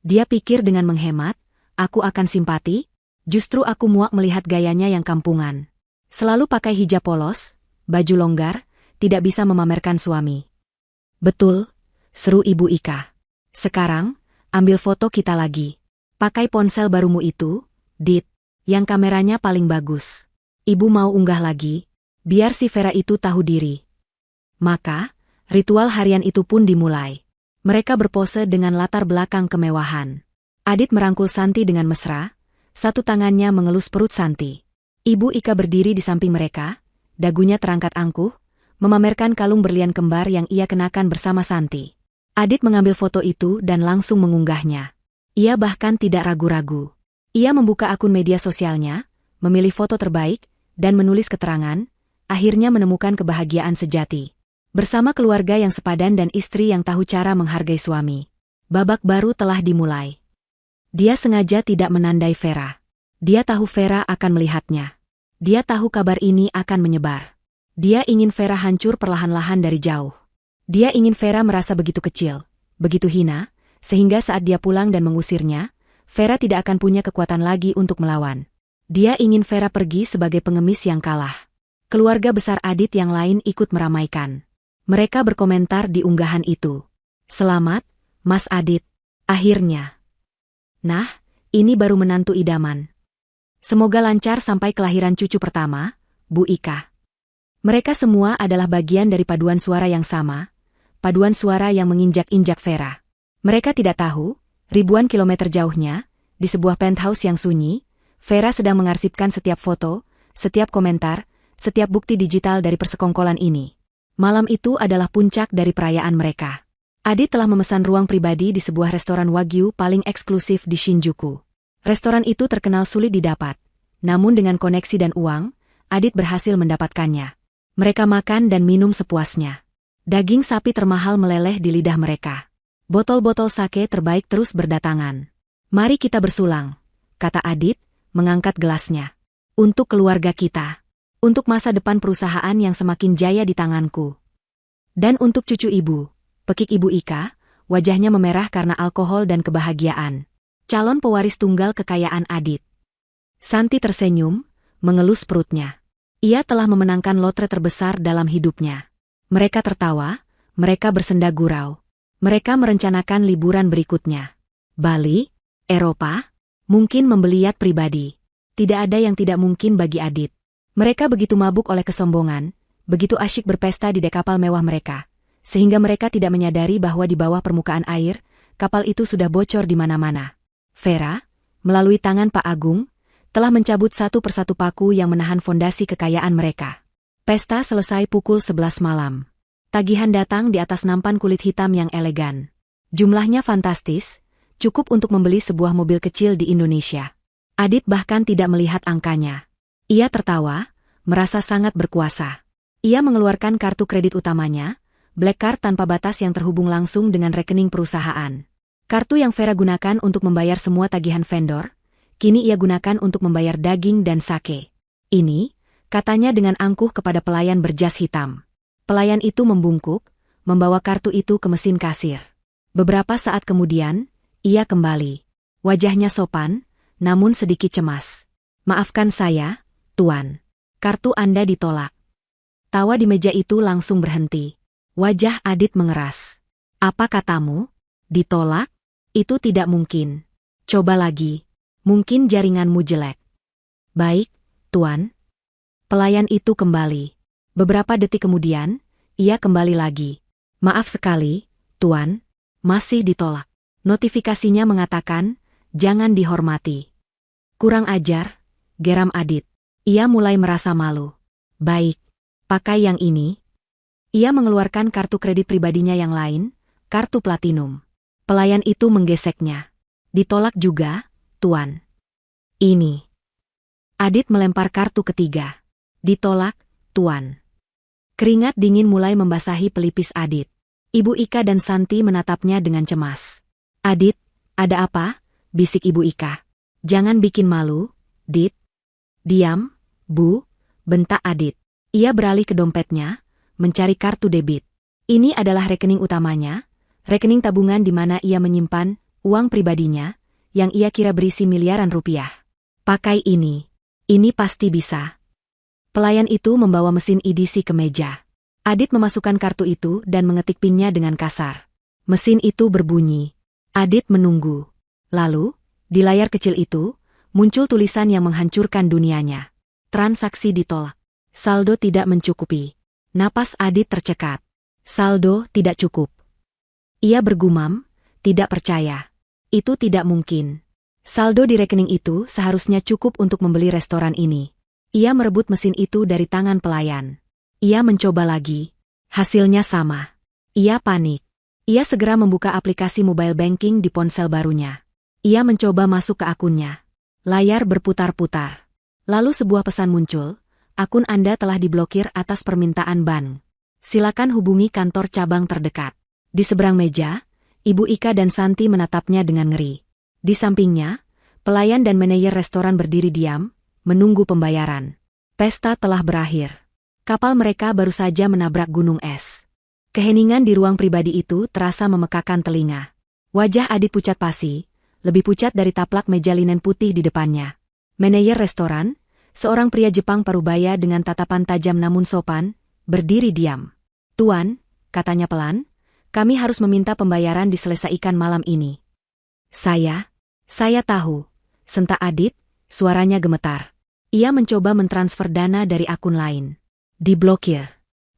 Dia pikir dengan menghemat, aku akan simpati, justru aku muak melihat gayanya yang kampungan. Selalu pakai hijab polos, baju longgar, tidak bisa memamerkan suami. Betul, seru Ibu Ika. Sekarang, ambil foto kita lagi. Pakai ponsel barumu itu, Dit, yang kameranya paling bagus. Ibu mau unggah lagi, biar si Vera itu tahu diri. Maka, ritual harian itu pun dimulai. Mereka berpose dengan latar belakang kemewahan. Adit merangkul Santi dengan mesra, satu tangannya mengelus perut Santi. Ibu Ika berdiri di samping mereka, dagunya terangkat angkuh, memamerkan kalung berlian kembar yang ia kenakan bersama Santi. Adit mengambil foto itu dan langsung mengunggahnya. Ia bahkan tidak ragu-ragu. Ia membuka akun media sosialnya, memilih foto terbaik, dan menulis keterangan, akhirnya menemukan kebahagiaan sejati. Bersama keluarga yang sepadan dan istri yang tahu cara menghargai suami. Babak baru telah dimulai. Dia sengaja tidak menandai Vera. Dia tahu Vera akan melihatnya. Dia tahu kabar ini akan menyebar. Dia ingin Vera hancur perlahan-lahan dari jauh. Dia ingin Vera merasa begitu kecil, begitu hina, sehingga saat dia pulang dan mengusirnya, Vera tidak akan punya kekuatan lagi untuk melawan. Dia ingin Vera pergi sebagai pengemis yang kalah. Keluarga besar Adit yang lain ikut meramaikan. Mereka berkomentar di unggahan itu. Selamat, Mas Adit. Akhirnya. Nah, ini baru menantu idaman. Semoga lancar sampai kelahiran cucu pertama, Bu Ika. Mereka semua adalah bagian dari paduan suara yang sama, paduan suara yang menginjak-injak Vera. Mereka tidak tahu, ribuan kilometer jauhnya, di sebuah penthouse yang sunyi, Vera sedang mengarsipkan setiap foto, setiap komentar, setiap bukti digital dari persekongkolan ini. Malam itu adalah puncak dari perayaan mereka. Adit telah memesan ruang pribadi di sebuah restoran Wagyu paling eksklusif di Shinjuku. Restoran itu terkenal sulit didapat, namun dengan koneksi dan uang, Adit berhasil mendapatkannya. Mereka makan dan minum sepuasnya. Daging sapi termahal meleleh di lidah mereka. Botol-botol sake terbaik terus berdatangan. Mari kita bersulang, kata Adit, mengangkat gelasnya. Untuk keluarga kita. Untuk masa depan perusahaan yang semakin jaya di tanganku. Dan untuk cucu ibu, pekik Ibu Ika, wajahnya memerah karena alkohol dan kebahagiaan. Calon pewaris tunggal kekayaan Adit. Santi tersenyum, mengelus perutnya. Ia telah memenangkan lotre terbesar dalam hidupnya. Mereka tertawa, mereka bersenda gurau. Mereka merencanakan liburan berikutnya. Bali, Eropa, mungkin membeli yacht pribadi. Tidak ada yang tidak mungkin bagi Adit. Mereka begitu mabuk oleh kesombongan, begitu asyik berpesta di dek kapal mewah mereka, sehingga mereka tidak menyadari bahwa di bawah permukaan air, kapal itu sudah bocor di mana-mana. Vera, melalui tangan Pak Agung, telah mencabut satu persatu paku yang menahan fondasi kekayaan mereka. Pesta selesai pukul 11 malam. Tagihan datang di atas nampan kulit hitam yang elegan. Jumlahnya fantastis, cukup untuk membeli sebuah mobil kecil di Indonesia. Adit bahkan tidak melihat angkanya. Ia tertawa, merasa sangat berkuasa. Ia mengeluarkan kartu kredit utamanya, Black Card tanpa batas yang terhubung langsung dengan rekening perusahaan. Kartu yang Vera gunakan untuk membayar semua tagihan vendor, kini ia gunakan untuk membayar daging dan sake. Ini, katanya dengan angkuh kepada pelayan berjas hitam. Pelayan itu membungkuk, membawa kartu itu ke mesin kasir. Beberapa saat kemudian, ia kembali. Wajahnya sopan, namun sedikit cemas. "Maafkan saya, Tuan. Kartu Anda ditolak." Tawa di meja itu langsung berhenti. Wajah Adit mengeras. "Apa katamu? Ditolak? Itu tidak mungkin. Coba lagi. Mungkin jaringanmu jelek." "Baik, Tuan." Pelayan itu kembali. Beberapa detik kemudian, ia kembali lagi. "Maaf sekali, Tuan. Masih ditolak." Notifikasinya mengatakan, "Jangan dihormati." "Kurang ajar," geram Adit. Ia mulai merasa malu. "Baik, pakai yang ini." Ia mengeluarkan kartu kredit pribadinya yang lain, kartu platinum. Pelayan itu menggeseknya. "Ditolak juga, Tuan." "Ini." Adit melempar kartu ketiga. "Ditolak, Tuan." Keringat dingin mulai membasahi pelipis Adit. Ibu Ika dan Santi menatapnya dengan cemas. "Adit, ada apa?" bisik Ibu Ika. "Jangan bikin malu, Dit." "Diam, Bu," bentak Adit. Ia beralih ke dompetnya, mencari kartu debit. Ini adalah rekening utamanya, rekening tabungan di mana ia menyimpan uang pribadinya, yang ia kira berisi miliaran rupiah. "Pakai ini. Ini pasti bisa." Pelayan itu membawa mesin EDC ke meja. Adit memasukkan kartu itu dan mengetik PIN-nya dengan kasar. Mesin itu berbunyi. Adit menunggu. Lalu, di layar kecil itu, muncul tulisan yang menghancurkan dunianya. "Transaksi ditolak. Saldo tidak mencukupi." Napas Adit tercekat. Saldo tidak cukup. Ia bergumam, tidak percaya. Itu tidak mungkin. Saldo di rekening itu seharusnya cukup untuk membeli restoran ini. Ia merebut mesin itu dari tangan pelayan. Ia mencoba lagi. Hasilnya sama. Ia panik. Ia segera membuka aplikasi mobile banking di ponsel barunya. Ia mencoba masuk ke akunnya. Layar berputar-putar. Lalu sebuah pesan muncul, "Akun Anda telah diblokir atas permintaan bank. Silakan hubungi kantor cabang terdekat." Di seberang meja, Ibu Ika dan Santi menatapnya dengan ngeri. Di sampingnya, pelayan dan manajer restoran berdiri diam, menunggu pembayaran. Pesta telah berakhir. Kapal mereka baru saja menabrak gunung es. Keheningan di ruang pribadi itu terasa memekakan telinga. Wajah Adit pucat pasi, lebih pucat dari taplak meja linen putih di depannya. Manajer restoran, seorang pria Jepang parubaya dengan tatapan tajam namun sopan, berdiri diam. "Tuan," katanya pelan, "kami harus meminta pembayaran diselesaikan malam ini." Saya tahu," sentak Adit, suaranya gemetar. Ia mencoba mentransfer dana dari akun lain. Diblokir.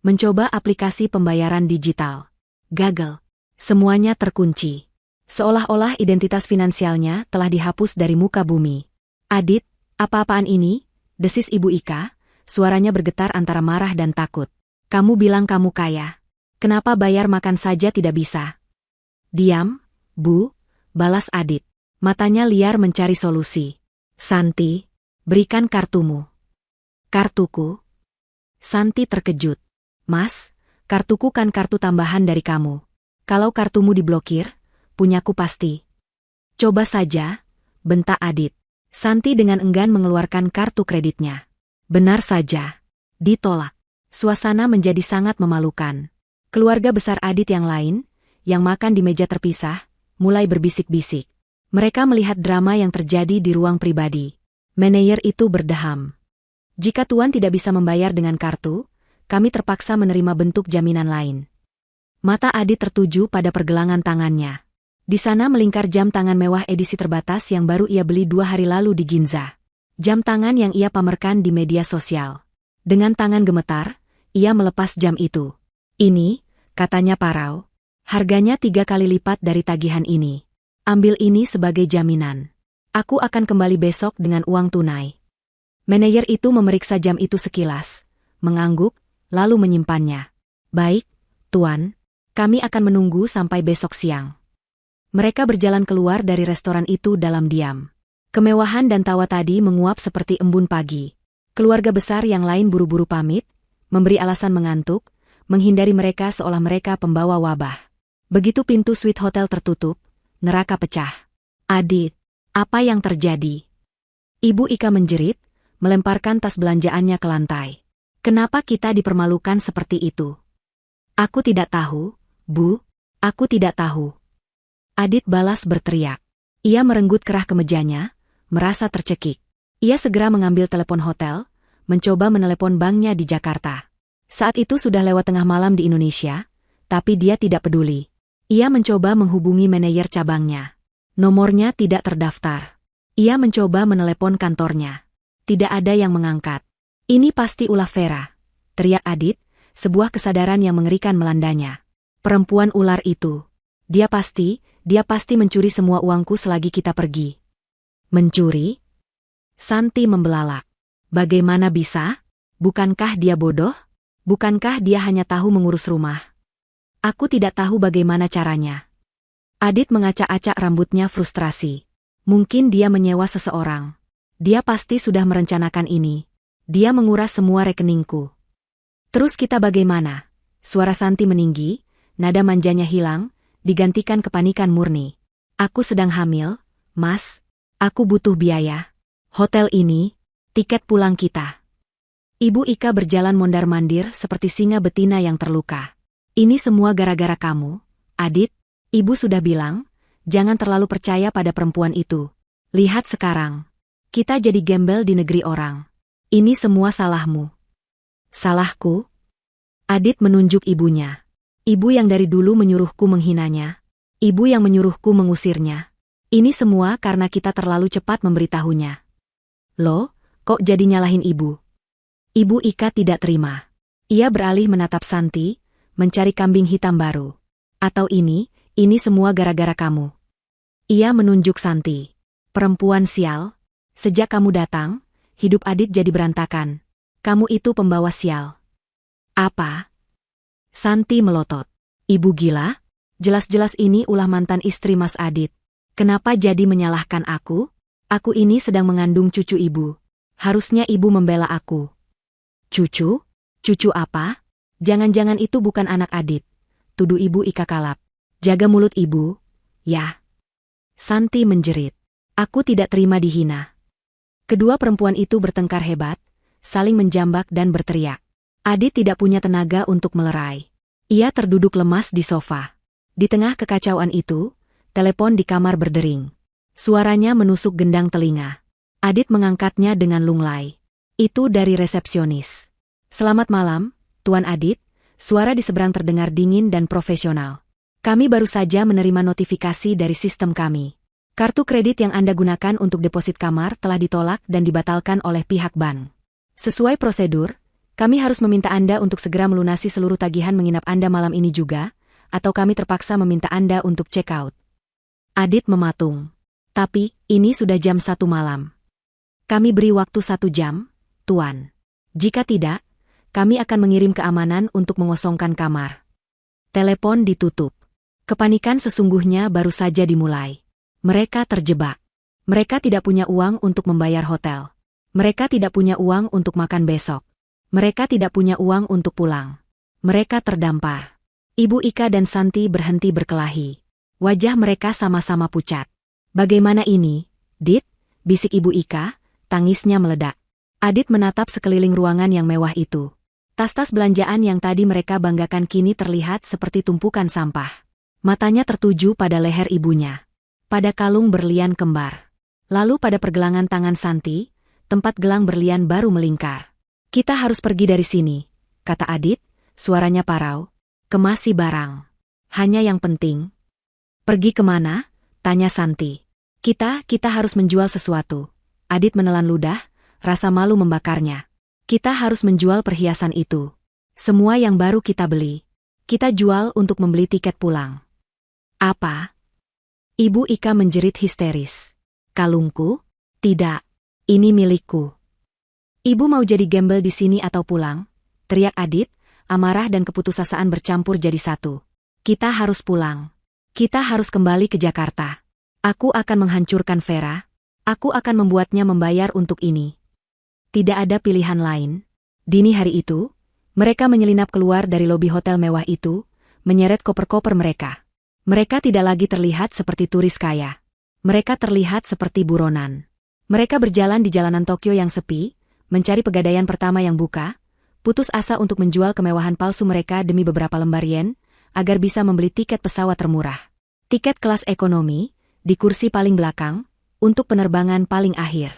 Mencoba aplikasi pembayaran digital. Gagal. Semuanya terkunci. Seolah-olah identitas finansialnya telah dihapus dari muka bumi. "Adit, apa-apaan ini?" desis Ibu Ika, suaranya bergetar antara marah dan takut. "Kamu bilang kamu kaya. Kenapa bayar makan saja tidak bisa?" "Diam, Bu," balas Adit. Matanya liar mencari solusi. "Santi, berikan kartumu." "Kartuku?" Santi terkejut. "Mas, kartuku kan kartu tambahan dari kamu. Kalau kartumu diblokir, punyaku pasti." "Coba saja," bentak Adit. Santi dengan enggan mengeluarkan kartu kreditnya. Benar saja. Ditolak. Suasana menjadi sangat memalukan. Keluarga besar Adit yang lain, yang makan di meja terpisah, mulai berbisik-bisik. Mereka melihat drama yang terjadi di ruang pribadi. Manajer itu berdeham. "Jika Tuan tidak bisa membayar dengan kartu, kami terpaksa menerima bentuk jaminan lain." Mata Adit tertuju pada pergelangan tangannya. Di sana melingkar jam tangan mewah edisi terbatas yang baru ia beli 2 hari lalu di Ginza. Jam tangan yang ia pamerkan di media sosial. Dengan tangan gemetar, ia melepas jam itu. "Ini," katanya parau, "harganya 3 kali lipat dari tagihan ini. Ambil ini sebagai jaminan." Aku akan kembali besok dengan uang tunai. Manajer itu memeriksa jam itu sekilas, mengangguk, lalu menyimpannya. Baik, Tuan, kami akan menunggu sampai besok siang. Mereka berjalan keluar dari restoran itu dalam diam. Kemewahan dan tawa tadi menguap seperti embun pagi. Keluarga besar yang lain buru-buru pamit, memberi alasan mengantuk, menghindari mereka seolah mereka pembawa wabah. Begitu pintu suite hotel tertutup, neraka pecah. Adit, apa yang terjadi? Ibu Ika menjerit, melemparkan tas belanjaannya ke lantai. Kenapa kita dipermalukan seperti itu? Aku tidak tahu, Bu. Aku tidak tahu. Adit balas berteriak. Ia merenggut kerah kemejanya, merasa tercekik. Ia segera mengambil telepon hotel, mencoba menelepon banknya di Jakarta. Saat itu sudah lewat tengah malam di Indonesia, tapi dia tidak peduli. Ia mencoba menghubungi manajer cabangnya. Nomornya tidak terdaftar. Ia mencoba menelepon kantornya. Tidak ada yang mengangkat. Ini pasti ulah Vera, teriak Adit, sebuah kesadaran yang mengerikan melandanya. Perempuan ular itu. Dia pasti mencuri semua uangku selagi kita pergi. Mencuri? Santi membelalak. Bagaimana bisa? Bukankah dia bodoh? Bukankah dia hanya tahu mengurus rumah? Aku tidak tahu bagaimana caranya. Adit mengacak-acak rambutnya frustrasi. Mungkin dia menyewa seseorang. Dia pasti sudah merencanakan ini. Dia menguras semua rekeningku. Terus kita bagaimana? Suara Santi meninggi, nada manjanya hilang, digantikan kepanikan murni. Aku sedang hamil, Mas. Aku butuh biaya. Hotel ini, tiket pulang kita. Ibu Ika berjalan mondar-mandir seperti singa betina yang terluka. Ini semua gara-gara kamu, Adit. Ibu sudah bilang, jangan terlalu percaya pada perempuan itu. Lihat sekarang. Kita jadi gembel di negeri orang. Ini semua salahmu. Salahku? Adit menunjuk ibunya. Ibu yang dari dulu menyuruhku menghinanya. Ibu yang menyuruhku mengusirnya. Ini semua karena kita terlalu cepat memberitahunya. Loh, kok jadi nyalahin ibu? Ibu Ika tidak terima. Ia beralih menatap Santi, mencari kambing hitam baru. Atau ini semua gara-gara kamu. Ia menunjuk Santi. Perempuan sial, sejak kamu datang, hidup Adit jadi berantakan. Kamu itu pembawa sial. Apa? Santi melotot. Ibu gila? Jelas-jelas ini ulah mantan istri Mas Adit. Kenapa jadi menyalahkan aku? Aku ini sedang mengandung cucu ibu. Harusnya ibu membela aku. Cucu? Cucu apa? Jangan-jangan itu bukan anak Adit. Tuduh ibu Ika kalap. Jaga mulut ibu, ya. Santi menjerit. Aku tidak terima dihina. Kedua perempuan itu bertengkar hebat, saling menjambak dan berteriak. Adit tidak punya tenaga untuk melerai. Ia terduduk lemas di sofa. Di tengah kekacauan itu, telepon di kamar berdering. Suaranya menusuk gendang telinga. Adit mengangkatnya dengan lunglai. Itu dari resepsionis. Selamat malam, Tuan Adit. Suara di seberang terdengar dingin dan profesional. Kami baru saja menerima notifikasi dari sistem kami. Kartu kredit yang Anda gunakan untuk deposit kamar telah ditolak dan dibatalkan oleh pihak bank. Sesuai prosedur, kami harus meminta Anda untuk segera melunasi seluruh tagihan menginap Anda malam ini juga, atau kami terpaksa meminta Anda untuk check out. Adit mematung. Tapi, ini sudah jam 1 malam. Kami beri waktu 1 jam, Tuan. Jika tidak, kami akan mengirim keamanan untuk mengosongkan kamar. Telepon ditutup. Kepanikan sesungguhnya baru saja dimulai. Mereka terjebak. Mereka tidak punya uang untuk membayar hotel. Mereka tidak punya uang untuk makan besok. Mereka tidak punya uang untuk pulang. Mereka terdampar. Ibu Ika dan Santi berhenti berkelahi. Wajah mereka sama-sama pucat. Bagaimana ini, Dit? Bisik Ibu Ika, tangisnya meledak. Adit menatap sekeliling ruangan yang mewah itu. Tas-tas belanjaan yang tadi mereka banggakan kini terlihat seperti tumpukan sampah. Matanya tertuju pada leher ibunya. Pada kalung berlian kembar. Lalu pada pergelangan tangan Santi, tempat gelang berlian baru melingkar. Kita harus pergi dari sini, kata Adit, suaranya parau. Kemasi barang. Hanya yang penting. Pergi kemana? Tanya Santi. Kita harus menjual sesuatu. Adit menelan ludah, rasa malu membakarnya. Kita harus menjual perhiasan itu. Semua yang baru kita beli. Kita jual untuk membeli tiket pulang. Apa? Ibu Ika menjerit histeris. Kalungku? Tidak. Ini milikku. Ibu mau jadi gembel di sini atau pulang? Teriak Adit, amarah dan keputusasaan bercampur jadi satu. Kita harus pulang. Kita harus kembali ke Jakarta. Aku akan menghancurkan Vera. Aku akan membuatnya membayar untuk ini. Tidak ada pilihan lain. Dini hari itu, mereka menyelinap keluar dari lobi hotel mewah itu, menyeret koper-koper mereka. Mereka tidak lagi terlihat seperti turis kaya. Mereka terlihat seperti buronan. Mereka berjalan di jalanan Tokyo yang sepi, mencari pegadaian pertama yang buka, putus asa untuk menjual kemewahan palsu mereka demi beberapa lembar yen, agar bisa membeli tiket pesawat termurah. Tiket kelas ekonomi, di kursi paling belakang, untuk penerbangan paling akhir.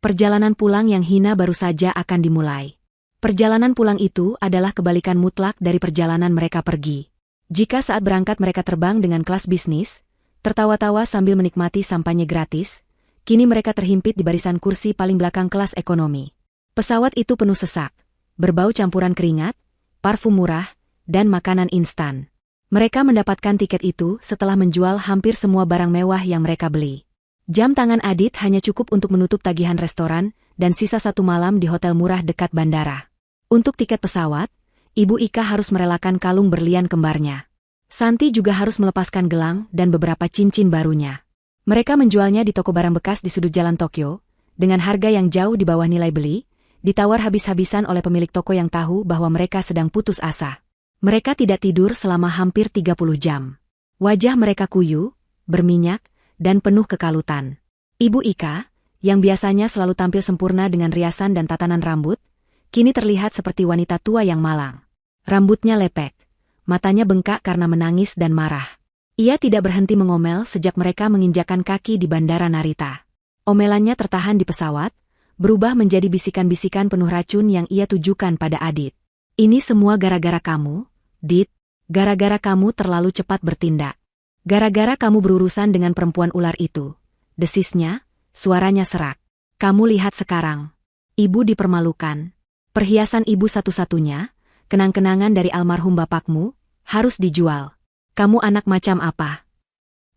Perjalanan pulang yang hina baru saja akan dimulai. Perjalanan pulang itu adalah kebalikan mutlak dari perjalanan mereka pergi. Jika saat berangkat mereka terbang dengan kelas bisnis, tertawa-tawa sambil menikmati sampahnya gratis, kini mereka terhimpit di barisan kursi paling belakang kelas ekonomi. Pesawat itu penuh sesak, berbau campuran keringat, parfum murah, dan makanan instan. Mereka mendapatkan tiket itu setelah menjual hampir semua barang mewah yang mereka beli. Jam tangan Adit hanya cukup untuk menutup tagihan restoran dan sisa 1 malam di hotel murah dekat bandara. Untuk tiket pesawat, Ibu Ika harus merelakan kalung berlian kembarnya. Santi juga harus melepaskan gelang dan beberapa cincin barunya. Mereka menjualnya di toko barang bekas di sudut jalan Tokyo, dengan harga yang jauh di bawah nilai beli, ditawar habis-habisan oleh pemilik toko yang tahu bahwa mereka sedang putus asa. Mereka tidak tidur selama hampir 30 jam. Wajah mereka kuyu, berminyak, dan penuh kekalutan. Ibu Ika, yang biasanya selalu tampil sempurna dengan riasan dan tatanan rambut, kini terlihat seperti wanita tua yang malang. Rambutnya lepek, matanya bengkak karena menangis dan marah. Ia tidak berhenti mengomel sejak mereka menginjakan kaki di Bandara Narita. Omelannya tertahan di pesawat, berubah menjadi bisikan-bisikan penuh racun yang ia tujukan pada Adit. Ini semua gara-gara kamu, Dit. Gara-gara kamu terlalu cepat bertindak. Gara-gara kamu berurusan dengan perempuan ular itu. Desisnya, suaranya serak. Kamu lihat sekarang. Ibu dipermalukan. Perhiasan ibu satu-satunya, kenang-kenangan dari almarhum bapakmu, harus dijual. Kamu anak macam apa?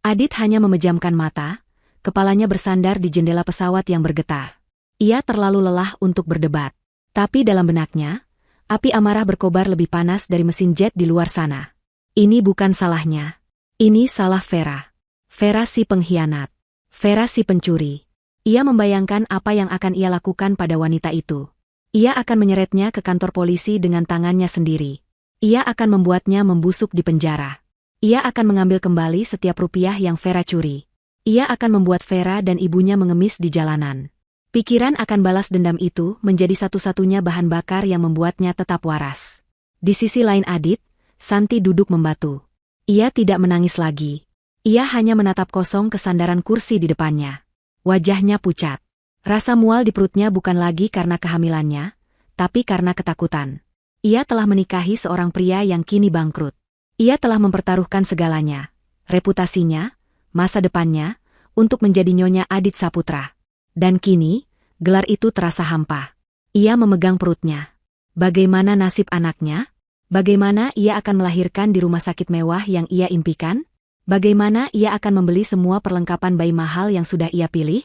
Adit hanya memejamkan mata, kepalanya bersandar di jendela pesawat yang bergetar. Ia terlalu lelah untuk berdebat. Tapi dalam benaknya, api amarah berkobar lebih panas dari mesin jet di luar sana. Ini bukan salahnya. Ini salah Vera. Vera si pengkhianat. Vera si pencuri. Ia membayangkan apa yang akan ia lakukan pada wanita itu. Ia akan menyeretnya ke kantor polisi dengan tangannya sendiri. Ia akan membuatnya membusuk di penjara. Ia akan mengambil kembali setiap rupiah yang Vera curi. Ia akan membuat Vera dan ibunya mengemis di jalanan. Pikiran akan balas dendam itu menjadi satu-satunya bahan bakar yang membuatnya tetap waras. Di sisi lain Adit, Santi duduk membatu. Ia tidak menangis lagi. Ia hanya menatap kosong kesandaran kursi di depannya. Wajahnya pucat. Rasa mual di perutnya bukan lagi karena kehamilannya, tapi karena ketakutan. Ia telah menikahi seorang pria yang kini bangkrut. Ia telah mempertaruhkan segalanya, reputasinya, masa depannya, untuk menjadi Nyonya Adit Saputra. Dan kini, gelar itu terasa hampa. Ia memegang perutnya. Bagaimana nasib anaknya? Bagaimana ia akan melahirkan di rumah sakit mewah yang ia impikan? Bagaimana ia akan membeli semua perlengkapan bayi mahal yang sudah ia pilih?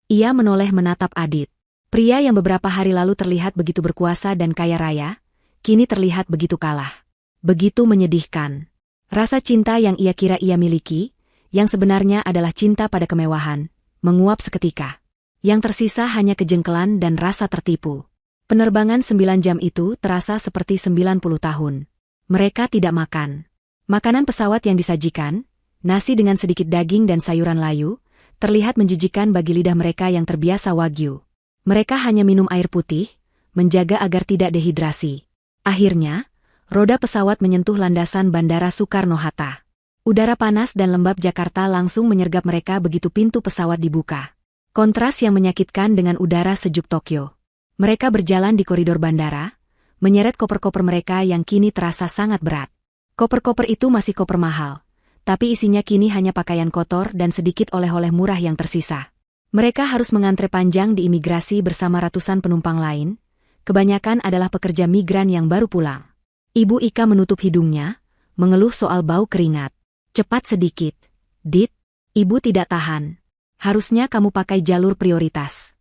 Ia menoleh menatap Adit. Pria yang beberapa hari lalu terlihat begitu berkuasa dan kaya raya, kini terlihat begitu kalah. Begitu menyedihkan. Rasa cinta yang ia kira ia miliki, yang sebenarnya adalah cinta pada kemewahan, menguap seketika. Yang tersisa hanya kejengkelan dan rasa tertipu. Penerbangan 9 jam itu terasa seperti 90 tahun. Mereka tidak makan. Makanan pesawat yang disajikan, nasi dengan sedikit daging dan sayuran layu, terlihat menjijikan bagi lidah mereka yang terbiasa wagyu. Mereka hanya minum air putih, menjaga agar tidak dehidrasi. Akhirnya, roda pesawat menyentuh landasan Bandara Soekarno-Hatta. Udara panas dan lembab Jakarta langsung menyergap mereka begitu pintu pesawat dibuka. Kontras yang menyakitkan dengan udara sejuk Tokyo. Mereka berjalan di koridor bandara, menyeret koper-koper mereka yang kini terasa sangat berat. Koper-koper itu masih koper mahal, tapi isinya kini hanya pakaian kotor dan sedikit oleh-oleh murah yang tersisa. Mereka harus mengantre panjang di imigrasi bersama ratusan penumpang lain, kebanyakan adalah pekerja migran yang baru pulang. Ibu Ika menutup hidungnya, mengeluh soal bau keringat. Cepat sedikit, Dit. Ibu tidak tahan. Harusnya kamu pakai jalur prioritas.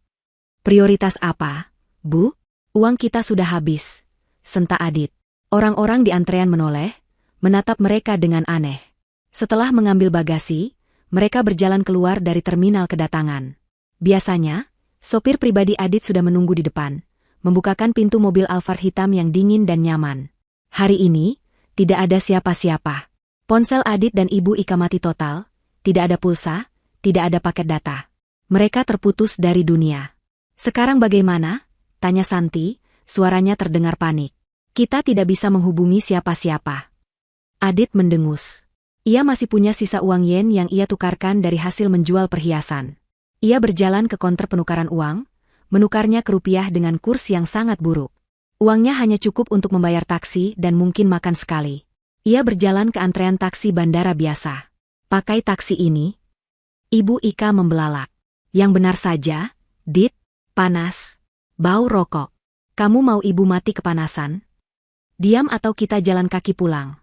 Prioritas apa, Bu? Uang kita sudah habis, sentak Adit. Orang-orang di antrean menoleh, menatap mereka dengan aneh. Setelah mengambil bagasi, mereka berjalan keluar dari terminal kedatangan. Biasanya, sopir pribadi Adit sudah menunggu di depan, membukakan pintu mobil Alphard hitam yang dingin dan nyaman. Hari ini, tidak ada siapa-siapa. Ponsel Adit dan Ibu Ika mati total, tidak ada pulsa, tidak ada paket data. Mereka terputus dari dunia. Sekarang bagaimana? Tanya Santi, suaranya terdengar panik. Kita tidak bisa menghubungi siapa-siapa. Adit mendengus. Ia masih punya sisa uang yen yang ia tukarkan dari hasil menjual perhiasan. Ia berjalan ke konter penukaran uang, menukarnya ke rupiah dengan kurs yang sangat buruk. Uangnya hanya cukup untuk membayar taksi dan mungkin makan sekali. Ia berjalan ke antrean taksi bandara biasa. Pakai taksi ini? Ibu Ika membelalak. Yang benar saja, Dit, panas, bau rokok. Kamu mau ibu mati kepanasan? Diam atau kita jalan kaki pulang.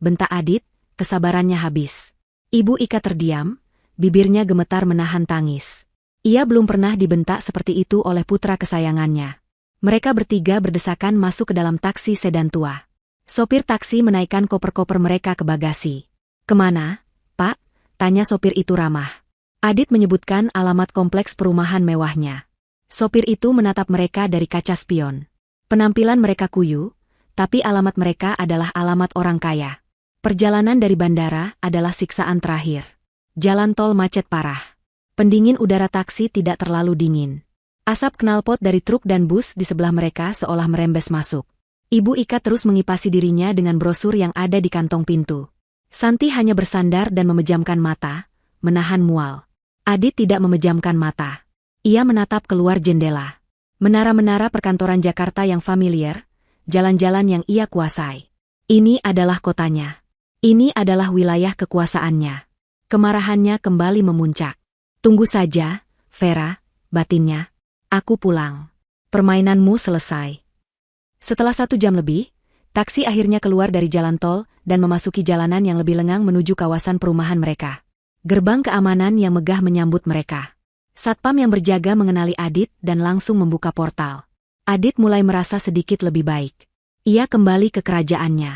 Bentak Adit, kesabarannya habis. Ibu Ika terdiam, bibirnya gemetar menahan tangis. Ia belum pernah dibentak seperti itu oleh putra kesayangannya. Mereka bertiga berdesakan masuk ke dalam taksi sedan tua. Sopir taksi menaikkan koper-koper mereka ke bagasi. Kemana, Pak? Tanya sopir itu ramah. Adit menyebutkan alamat kompleks perumahan mewahnya. Sopir itu menatap mereka dari kaca spion. Penampilan mereka kuyu, tapi alamat mereka adalah alamat orang kaya. Perjalanan dari bandara adalah siksaan terakhir. Jalan tol macet parah. Pendingin udara taksi tidak terlalu dingin. Asap knalpot dari truk dan bus di sebelah mereka seolah merembes masuk. Ibu Ika terus mengipasi dirinya dengan brosur yang ada di kantong pintu. Santi hanya bersandar dan memejamkan mata, menahan mual. Adit tidak memejamkan mata. Ia menatap keluar jendela. Menara-menara perkantoran Jakarta yang familiar, jalan-jalan yang ia kuasai. Ini adalah kotanya. Ini adalah wilayah kekuasaannya. Kemarahannya kembali memuncak. Tunggu saja, Vera, batinnya. Aku pulang. Permainanmu selesai. Setelah 1 jam lebih, taksi akhirnya keluar dari jalan tol dan memasuki jalanan yang lebih lengang menuju kawasan perumahan mereka. Gerbang keamanan yang megah menyambut mereka. Satpam yang berjaga mengenali Adit dan langsung membuka portal. Adit mulai merasa sedikit lebih baik. Ia kembali ke kerajaannya.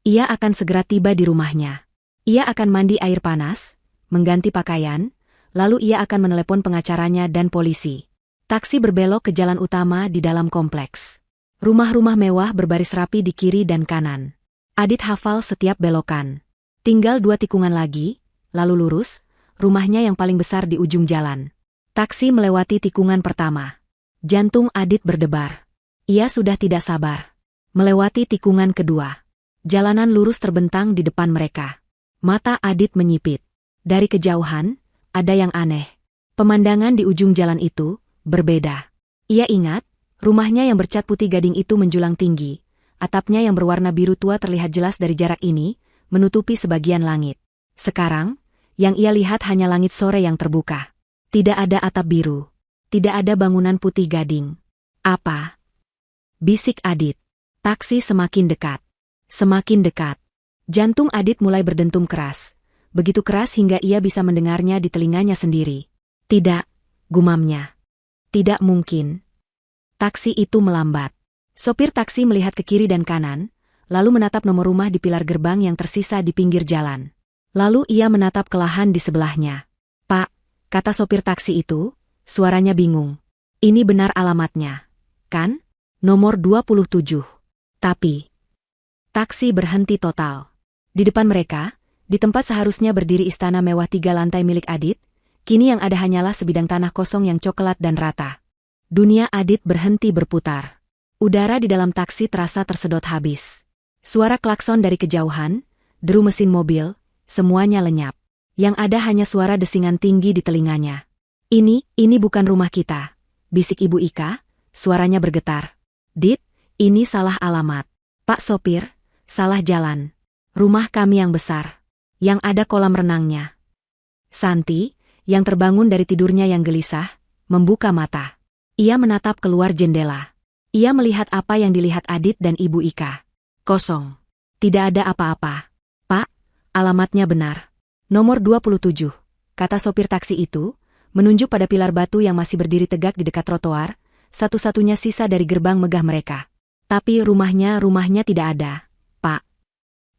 Ia akan segera tiba di rumahnya. Ia akan mandi air panas, mengganti pakaian, lalu ia akan menelepon pengacaranya dan polisi. Taksi berbelok ke jalan utama di dalam kompleks. Rumah-rumah mewah berbaris rapi di kiri dan kanan. Adit hafal setiap belokan. Tinggal 2 tikungan lagi, lalu lurus, rumahnya yang paling besar di ujung jalan. Taksi melewati tikungan pertama. Jantung Adit berdebar. Ia sudah tidak sabar. Melewati tikungan kedua. Jalanan lurus terbentang di depan mereka. Mata Adit menyipit. Dari kejauhan, ada yang aneh. Pemandangan di ujung jalan itu berbeda. Ia ingat, rumahnya yang bercat putih gading itu menjulang tinggi. Atapnya yang berwarna biru tua terlihat jelas dari jarak ini, menutupi sebagian langit. Sekarang, yang ia lihat hanya langit sore yang terbuka. Tidak ada atap biru. Tidak ada bangunan putih gading. Apa? Bisik Adit. Taksi semakin dekat. Semakin dekat. Jantung Adit mulai berdentum keras. Begitu keras hingga ia bisa mendengarnya di telinganya sendiri. Tidak, gumamnya. Tidak mungkin. Taksi itu melambat. Sopir taksi melihat ke kiri dan kanan, lalu menatap nomor rumah di pilar gerbang yang tersisa di pinggir jalan. Lalu ia menatap ke lahan di sebelahnya. Pak, kata sopir taksi itu, suaranya bingung. Ini benar alamatnya, kan? Nomor 27. Tapi, taksi berhenti total. Di depan mereka, di tempat seharusnya berdiri istana mewah 3 lantai milik Adit, kini yang ada hanyalah sebidang tanah kosong yang coklat dan rata. Dunia Adit berhenti berputar. Udara di dalam taksi terasa tersedot habis. Suara klakson dari kejauhan, deru mesin mobil, semuanya lenyap. Yang ada hanya suara desingan tinggi di telinganya. Ini bukan rumah kita, bisik Ibu Ika, suaranya bergetar. Dit, ini salah alamat. Pak sopir, salah jalan. Rumah kami yang besar, yang ada kolam renangnya. Santi, yang terbangun dari tidurnya yang gelisah, membuka mata. Ia menatap keluar jendela. Ia melihat apa yang dilihat Adit dan Ibu Ika. Kosong. Tidak ada apa-apa. Pak, alamatnya benar. Nomor 27, kata sopir taksi itu, menunjuk pada pilar batu yang masih berdiri tegak di dekat trotoar, satu-satunya sisa dari gerbang megah mereka. Tapi rumahnya tidak ada, Pak.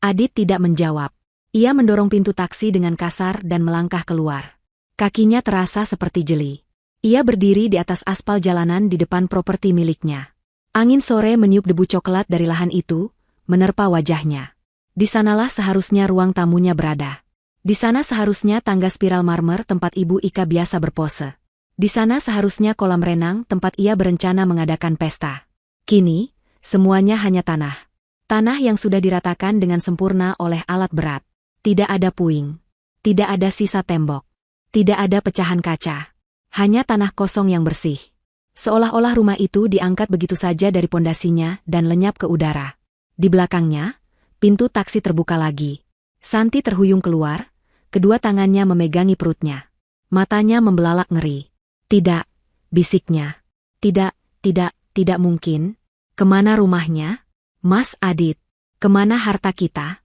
Adit tidak menjawab. Ia mendorong pintu taksi dengan kasar dan melangkah keluar. Kakinya terasa seperti jeli. Ia berdiri di atas aspal jalanan di depan properti miliknya. Angin sore meniup debu coklat dari lahan itu, menerpa wajahnya. Di sanalah seharusnya ruang tamunya berada. Di sana seharusnya tangga spiral marmer tempat Ibu Ika biasa berpose. Di sana seharusnya kolam renang tempat ia berencana mengadakan pesta. Kini, semuanya hanya tanah. Tanah yang sudah diratakan dengan sempurna oleh alat berat. Tidak ada puing. Tidak ada sisa tembok. Tidak ada pecahan kaca. Hanya tanah kosong yang bersih. Seolah-olah rumah itu diangkat begitu saja dari pondasinya dan lenyap ke udara. Di belakangnya, pintu taksi terbuka lagi. Santi terhuyung keluar, kedua tangannya memegangi perutnya. Matanya membelalak ngeri. Tidak, bisiknya. Tidak mungkin. Kemana rumahnya? Mas Adit, kemana harta kita?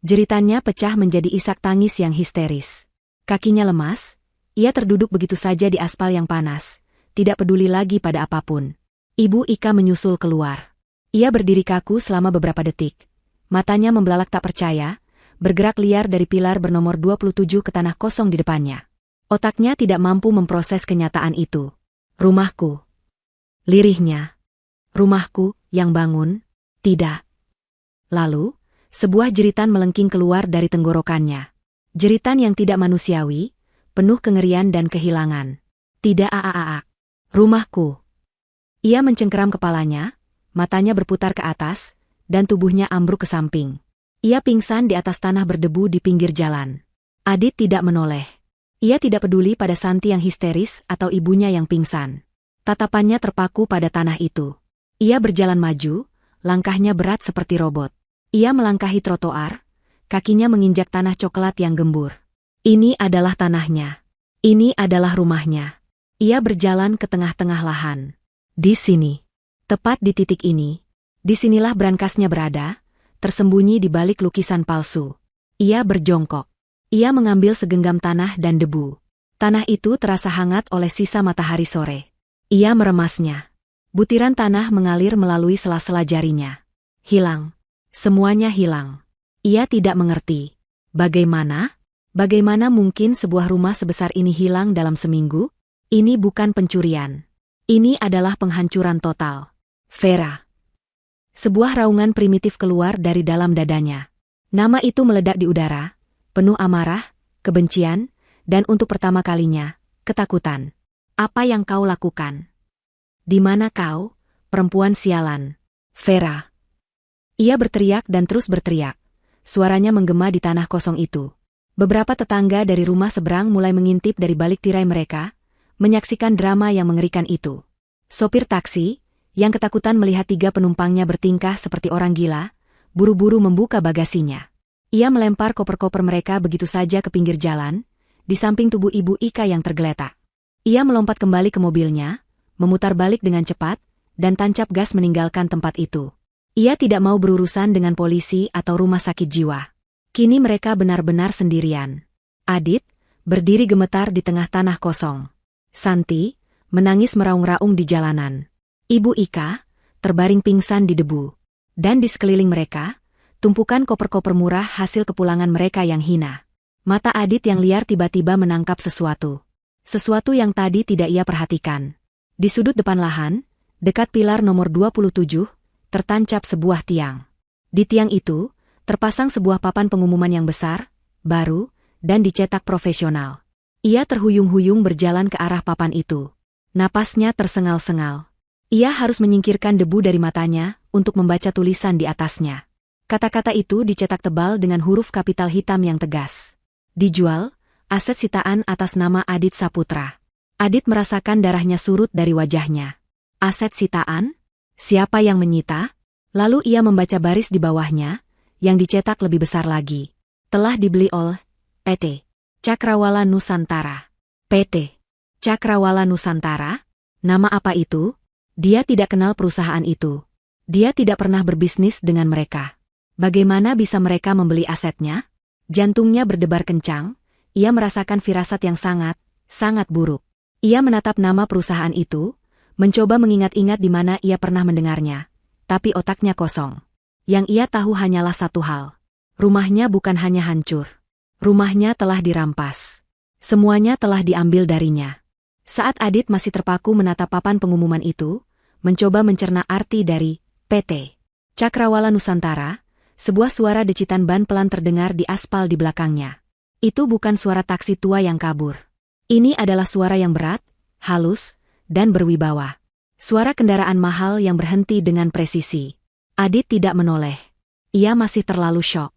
Jeritannya pecah menjadi isak tangis yang histeris. Kakinya lemas. Ia terduduk begitu saja di aspal yang panas, tidak peduli lagi pada apapun. Ibu Ika menyusul keluar. Ia berdiri kaku selama beberapa detik. Matanya membelalak tak percaya, bergerak liar dari pilar bernomor 27 ke tanah kosong di depannya. Otaknya tidak mampu memproses kenyataan itu. Rumahku. Lirihnya. Rumahku, yang bangun? Tidak. Lalu, sebuah jeritan melengking keluar dari tenggorokannya. Jeritan yang tidak manusiawi, penuh kengerian dan kehilangan. Tidak Rumahku. Ia mencengkeram kepalanya, matanya berputar ke atas, dan tubuhnya ambruk ke samping. Ia pingsan di atas tanah berdebu di pinggir jalan. Adit tidak menoleh. Ia tidak peduli pada Santi yang histeris atau ibunya yang pingsan. Tatapannya terpaku pada tanah itu. Ia berjalan maju, langkahnya berat seperti robot. Ia melangkahi trotoar, kakinya menginjak tanah coklat yang gembur. Ini adalah tanahnya. Ini adalah rumahnya. Ia berjalan ke tengah-tengah lahan. Di sini. Tepat di titik ini. Disinilah brankasnya berada, tersembunyi di balik lukisan palsu. Ia berjongkok. Ia mengambil segenggam tanah dan debu. Tanah itu terasa hangat oleh sisa matahari sore. Ia meremasnya. Butiran tanah mengalir melalui sela-sela jarinya. Hilang. Semuanya hilang. Ia tidak mengerti. Bagaimana mungkin sebuah rumah sebesar ini hilang dalam seminggu? Ini bukan pencurian. Ini adalah penghancuran total. Vera. Sebuah raungan primitif keluar dari dalam dadanya. Nama itu meledak di udara, penuh amarah, kebencian, dan untuk pertama kalinya, ketakutan. Apa yang kau lakukan? Di mana kau, perempuan sialan? Vera. Ia berteriak dan terus berteriak. Suaranya menggema di tanah kosong itu. Beberapa tetangga dari rumah seberang mulai mengintip dari balik tirai mereka, menyaksikan drama yang mengerikan itu. Sopir taksi, yang ketakutan melihat 3 penumpangnya bertingkah seperti orang gila, buru-buru membuka bagasinya. Ia melempar koper-koper mereka begitu saja ke pinggir jalan, di samping tubuh Ibu Ika yang tergeletak. Ia melompat kembali ke mobilnya, memutar balik dengan cepat, dan tancap gas meninggalkan tempat itu. Ia tidak mau berurusan dengan polisi atau rumah sakit jiwa. Kini mereka benar-benar sendirian. Adit, berdiri gemetar di tengah tanah kosong. Santi, menangis meraung-raung di jalanan. Ibu Ika, terbaring pingsan di debu. Dan di sekeliling mereka, tumpukan koper-koper murah hasil kepulangan mereka yang hina. Mata Adit yang liar tiba-tiba menangkap sesuatu. Sesuatu yang tadi tidak ia perhatikan. Di sudut depan lahan, dekat pilar nomor 27, tertancap sebuah tiang. Di tiang itu, terpasang sebuah papan pengumuman yang besar, baru, dan dicetak profesional. Ia terhuyung-huyung berjalan ke arah papan itu. Napasnya tersengal-sengal. Ia harus menyingkirkan debu dari matanya untuk membaca tulisan di atasnya. Kata-kata itu dicetak tebal dengan huruf kapital hitam yang tegas. Dijual, aset sitaan atas nama Adit Saputra. Adit merasakan darahnya surut dari wajahnya. Aset sitaan? Siapa yang menyita? Lalu ia membaca baris di bawahnya, yang dicetak lebih besar lagi. Telah dibeli oleh PT Cakrawala Nusantara. PT Cakrawala Nusantara? Nama apa itu? Dia tidak kenal perusahaan itu. Dia tidak pernah berbisnis dengan mereka. Bagaimana bisa mereka membeli asetnya? Jantungnya berdebar kencang, ia merasakan firasat yang sangat, Sangat buruk. Ia menatap nama perusahaan itu, mencoba mengingat-ingat di mana ia pernah mendengarnya, tapi otaknya kosong. Yang ia tahu hanyalah satu hal. Rumahnya bukan hanya hancur. Rumahnya telah dirampas. Semuanya telah diambil darinya. Saat Adit masih terpaku menatap papan pengumuman itu, mencoba mencerna arti dari PT Cakrawala Nusantara, sebuah suara decitan ban pelan terdengar di aspal di belakangnya. Itu bukan suara taksi tua yang kabur. Ini adalah suara yang berat, halus, dan berwibawa. Suara kendaraan mahal yang berhenti dengan presisi. Adit tidak menoleh. Ia masih terlalu syok.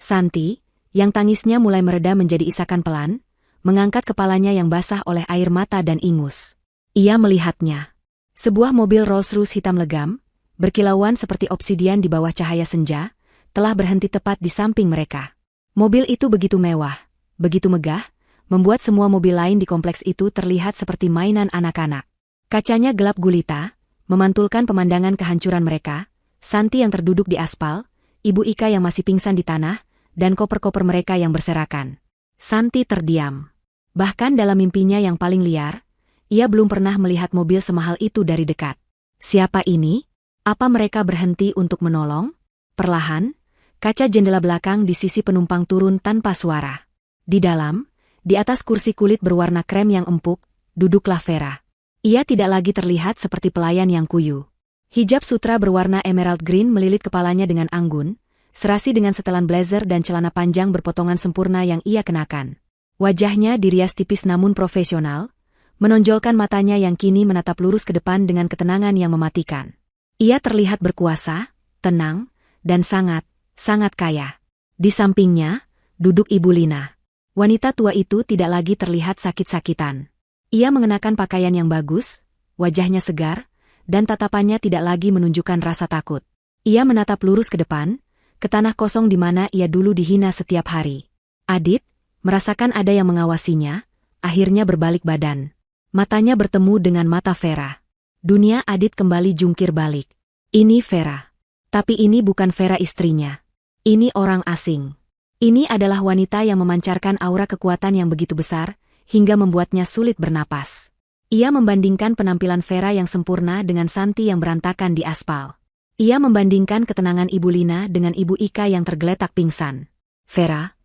Santi, yang tangisnya mulai mereda menjadi isakan pelan, mengangkat kepalanya yang basah oleh air mata dan ingus. Ia melihatnya. Sebuah mobil Rolls-Royce hitam legam, berkilauan seperti obsidian di bawah cahaya senja, telah berhenti tepat di samping mereka. Mobil itu begitu mewah, begitu megah, membuat semua mobil lain di kompleks itu terlihat seperti mainan anak-anak. Kacanya gelap gulita, memantulkan pemandangan kehancuran mereka, Santi yang terduduk di aspal, Ibu Ika yang masih pingsan di tanah, dan koper-koper mereka yang berserakan. Santi terdiam. Bahkan dalam mimpinya yang paling liar, ia belum pernah melihat mobil semahal itu dari dekat. Siapa ini? Apa mereka berhenti untuk menolong? Perlahan, kaca jendela belakang di sisi penumpang turun tanpa suara. Di dalam, di atas kursi kulit berwarna krem yang empuk, duduklah Vera. Ia tidak lagi terlihat seperti pelayan yang kuyu. Hijab sutra berwarna emerald green melilit kepalanya dengan anggun, serasi dengan setelan blazer dan celana panjang berpotongan sempurna yang ia kenakan. Wajahnya dirias tipis namun profesional, menonjolkan matanya yang kini menatap lurus ke depan dengan ketenangan yang mematikan. Ia terlihat berkuasa, tenang, dan sangat kaya. Di sampingnya, duduk Ibu Lina. Wanita tua itu tidak lagi terlihat sakit-sakitan. Ia mengenakan pakaian yang bagus, wajahnya segar, dan tatapannya tidak lagi menunjukkan rasa takut. Ia menatap lurus ke depan, ke tanah kosong di mana ia dulu dihina setiap hari. Adit, merasakan ada yang mengawasinya, akhirnya berbalik badan. Matanya bertemu dengan mata Vera. Dunia Adit kembali jungkir balik. Ini Vera. Tapi ini bukan Vera istrinya. Ini orang asing. Ini adalah wanita yang memancarkan aura kekuatan yang begitu besar, hingga membuatnya sulit bernapas. Ia membandingkan penampilan Vera yang sempurna dengan Santi yang berantakan di aspal. Ia membandingkan ketenangan Ibu Lina dengan Ibu Ika yang tergeletak pingsan. Vera?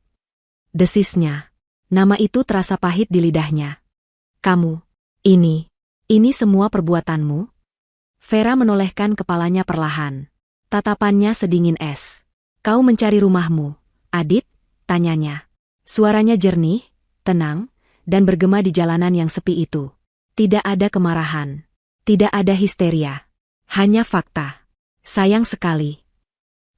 Desisnya. Nama itu terasa pahit di lidahnya. Kamu. Ini semua perbuatanmu? Vera menolehkan kepalanya perlahan. Tatapannya sedingin es. Kau mencari rumahmu, Adit? Tanyanya. Suaranya jernih, tenang, dan bergema di jalanan yang sepi itu. Tidak ada kemarahan. Tidak ada histeria. Hanya fakta. Sayang sekali.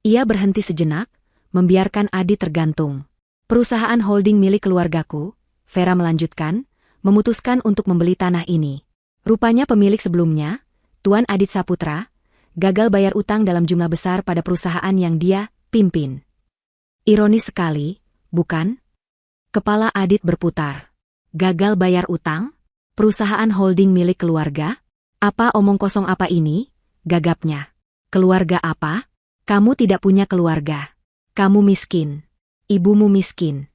Ia berhenti sejenak, membiarkan Adit tergantung. Perusahaan holding milik keluargaku, Vera melanjutkan, memutuskan untuk membeli tanah ini. Rupanya pemilik sebelumnya, Tuan Adit Saputra, gagal bayar utang dalam jumlah besar pada perusahaan yang dia pimpin. Ironis sekali, bukan? Kepala Adit berputar. Gagal bayar utang? Perusahaan holding milik keluarga? Apa omong kosong apa ini? Gagapnya. Keluarga apa? Kamu tidak punya keluarga. Kamu miskin. Ibumu miskin.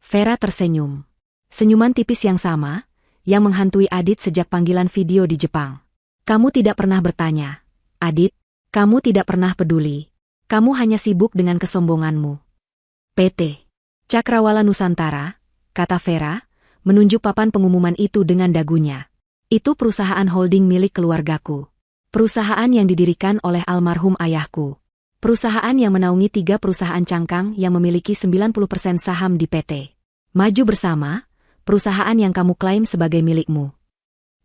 Vera tersenyum. Senyuman tipis yang sama, yang menghantui Adit sejak panggilan video di Jepang. Kamu tidak pernah bertanya. Adit, kamu tidak pernah peduli. Kamu hanya sibuk dengan kesombonganmu. PT Cakrawala Nusantara, kata Vera, menunjuk papan pengumuman itu dengan dagunya. Itu perusahaan holding milik keluargaku. Perusahaan yang didirikan oleh almarhum ayahku. Perusahaan yang menaungi 3 perusahaan cangkang yang memiliki 90% saham di PT Maju Bersama, perusahaan yang kamu klaim sebagai milikmu.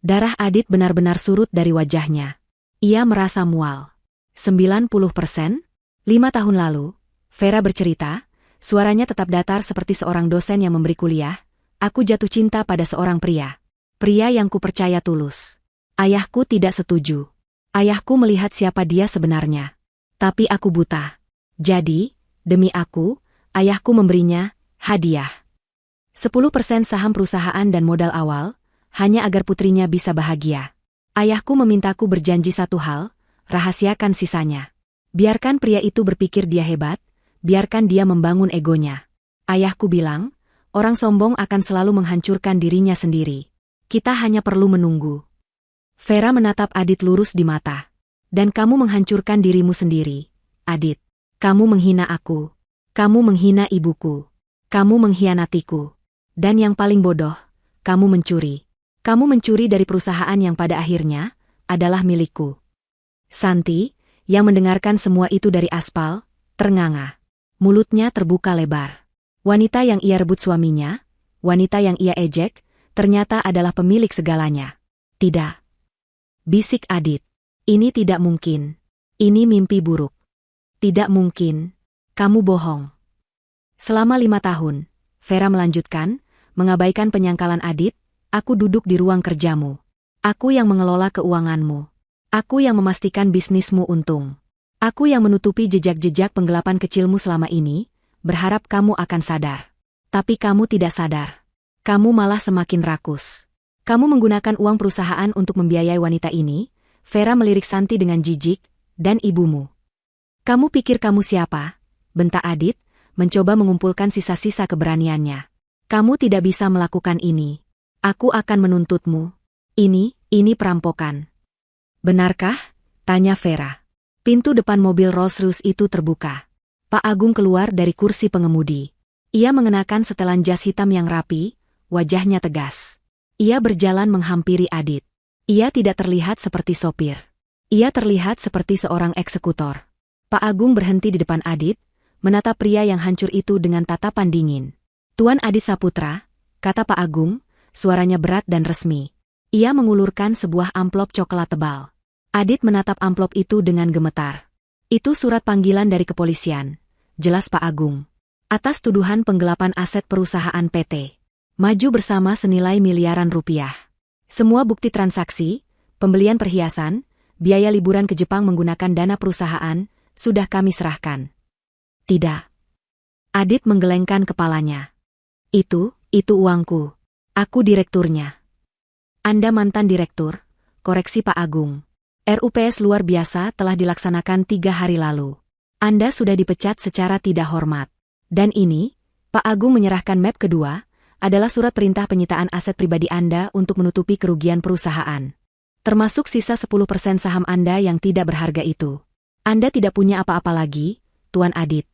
Darah Adit benar-benar surut dari wajahnya. Ia merasa mual. 90%? 5 tahun lalu, Vera bercerita, suaranya tetap datar seperti seorang dosen yang memberi kuliah. Aku jatuh cinta pada seorang pria. Pria yang kupercaya tulus. Ayahku tidak setuju. Ayahku melihat siapa dia sebenarnya. Tapi aku buta. Jadi, demi aku, ayahku memberinya hadiah. 10% saham perusahaan dan modal awal, hanya agar putrinya bisa bahagia. Ayahku memintaku berjanji satu hal, rahasiakan sisanya. Biarkan pria itu berpikir dia hebat, biarkan dia membangun egonya. Ayahku bilang, Orang sombong akan selalu menghancurkan dirinya sendiri. Kita hanya perlu menunggu. Vera menatap Adit lurus di mata. Dan kamu menghancurkan dirimu sendiri, Adit. Kamu menghina aku. Kamu menghina ibuku. Kamu mengkhianatiku. Dan yang paling bodoh, kamu mencuri. Kamu mencuri dari perusahaan yang pada akhirnya adalah milikku. Santi, yang mendengarkan semua itu dari aspal, ternganga. Mulutnya terbuka lebar. Wanita yang ia rebut suaminya, wanita yang ia ejek, ternyata adalah pemilik segalanya. Tidak. Bisik Adit. Ini tidak mungkin. Ini mimpi buruk. Tidak mungkin. Kamu bohong. Selama 5 tahun, Vera melanjutkan, mengabaikan penyangkalan Adit, aku duduk di ruang kerjamu. Aku yang mengelola keuanganmu. Aku yang memastikan bisnismu untung. Aku yang menutupi jejak-jejak penggelapan kecilmu selama ini, berharap kamu akan sadar. Tapi kamu tidak sadar. Kamu malah semakin rakus. Kamu menggunakan uang perusahaan untuk membiayai wanita ini. Vera melirik Santi dengan jijik, dan ibumu. Kamu pikir kamu siapa? Bentak Adit, mencoba mengumpulkan sisa-sisa keberaniannya. Kamu tidak bisa melakukan ini. Aku akan menuntutmu. Ini perampokan. Benarkah? Tanya Vera. Pintu depan mobil Rolls-Royce itu terbuka. Pak Agung keluar dari kursi pengemudi. Ia mengenakan setelan jas hitam yang rapi, wajahnya tegas. Ia berjalan menghampiri Adit. Ia tidak terlihat seperti sopir. Ia terlihat seperti seorang eksekutor. Pak Agung berhenti di depan Adit, menatap pria yang hancur itu dengan tatapan dingin. Tuan Adit Saputra, kata Pak Agung, suaranya berat dan resmi. Ia mengulurkan sebuah amplop coklat tebal. Adit menatap amplop itu dengan gemetar. Itu surat panggilan dari kepolisian, jelas Pak Agung. Atas tuduhan penggelapan aset perusahaan PT Maju Bersama senilai miliaran rupiah. Semua bukti transaksi, pembelian perhiasan, biaya liburan ke Jepang menggunakan dana perusahaan, sudah kami serahkan. Tidak. Adit menggelengkan kepalanya. Itu uangku. Aku direkturnya. Anda mantan direktur, koreksi Pak Agung. RUPS luar biasa telah dilaksanakan 3 hari lalu. Anda sudah dipecat secara tidak hormat. Dan ini, Pak Agung menyerahkan map kedua, adalah surat perintah penyitaan aset pribadi Anda untuk menutupi kerugian perusahaan. Termasuk sisa 10% saham Anda yang tidak berharga itu. Anda tidak punya apa-apa lagi, Tuan Adit.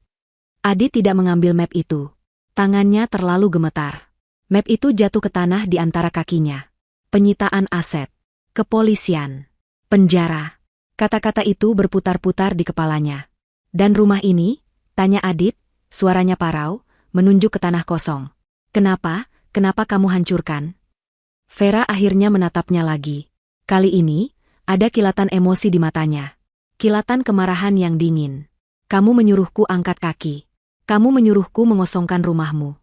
Adit tidak mengambil map itu. Tangannya terlalu gemetar. Map itu jatuh ke tanah di antara kakinya. Penyitaan aset. Kepolisian. Penjara. Kata-kata itu berputar-putar di kepalanya. Dan rumah ini? Tanya Adit, suaranya parau, menunjuk ke tanah kosong. Kenapa kamu hancurkan? Vera akhirnya menatapnya lagi. Kali ini, ada kilatan emosi di matanya. Kilatan kemarahan yang dingin. Kamu menyuruhku angkat kaki. Kamu menyuruhku mengosongkan rumahmu.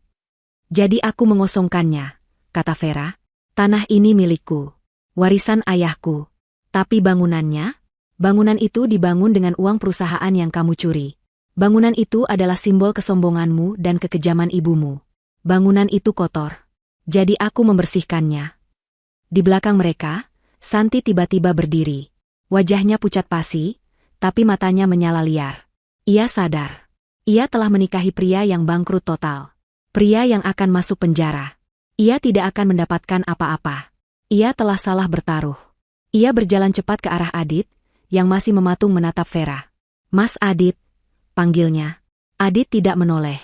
Jadi aku mengosongkannya, kata Vera. Tanah ini milikku. Warisan ayahku. Tapi bangunannya? Bangunan itu dibangun dengan uang perusahaan yang kamu curi. Bangunan itu adalah simbol kesombonganmu dan kekejaman ibumu. Bangunan itu kotor. Jadi aku membersihkannya. Di belakang mereka, Santi tiba-tiba berdiri. Wajahnya pucat pasi, tapi matanya menyala liar. Ia sadar. Ia telah menikahi pria yang bangkrut total. Pria yang akan masuk penjara. Ia tidak akan mendapatkan apa-apa. Ia telah salah bertaruh. Ia berjalan cepat ke arah Adit, yang masih mematung menatap Vera. Mas Adit, panggilnya. Adit tidak menoleh.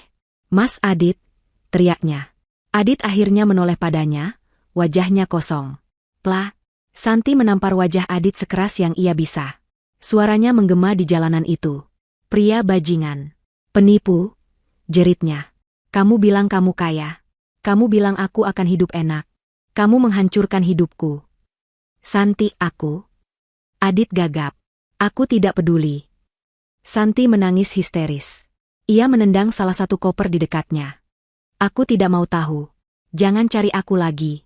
Mas Adit, teriaknya. Adit akhirnya menoleh padanya, wajahnya kosong. Plah, Santi menampar wajah Adit sekeras yang ia bisa. Suaranya menggema di jalanan itu. Pria bajingan. Penipu, jeritnya. Kamu bilang kamu kaya. Kamu bilang aku akan hidup enak. Kamu menghancurkan hidupku. Santi, aku. Adit gagap. Aku tidak peduli. Santi menangis histeris. Ia menendang salah satu koper di dekatnya. Aku tidak mau tahu. Jangan cari aku lagi.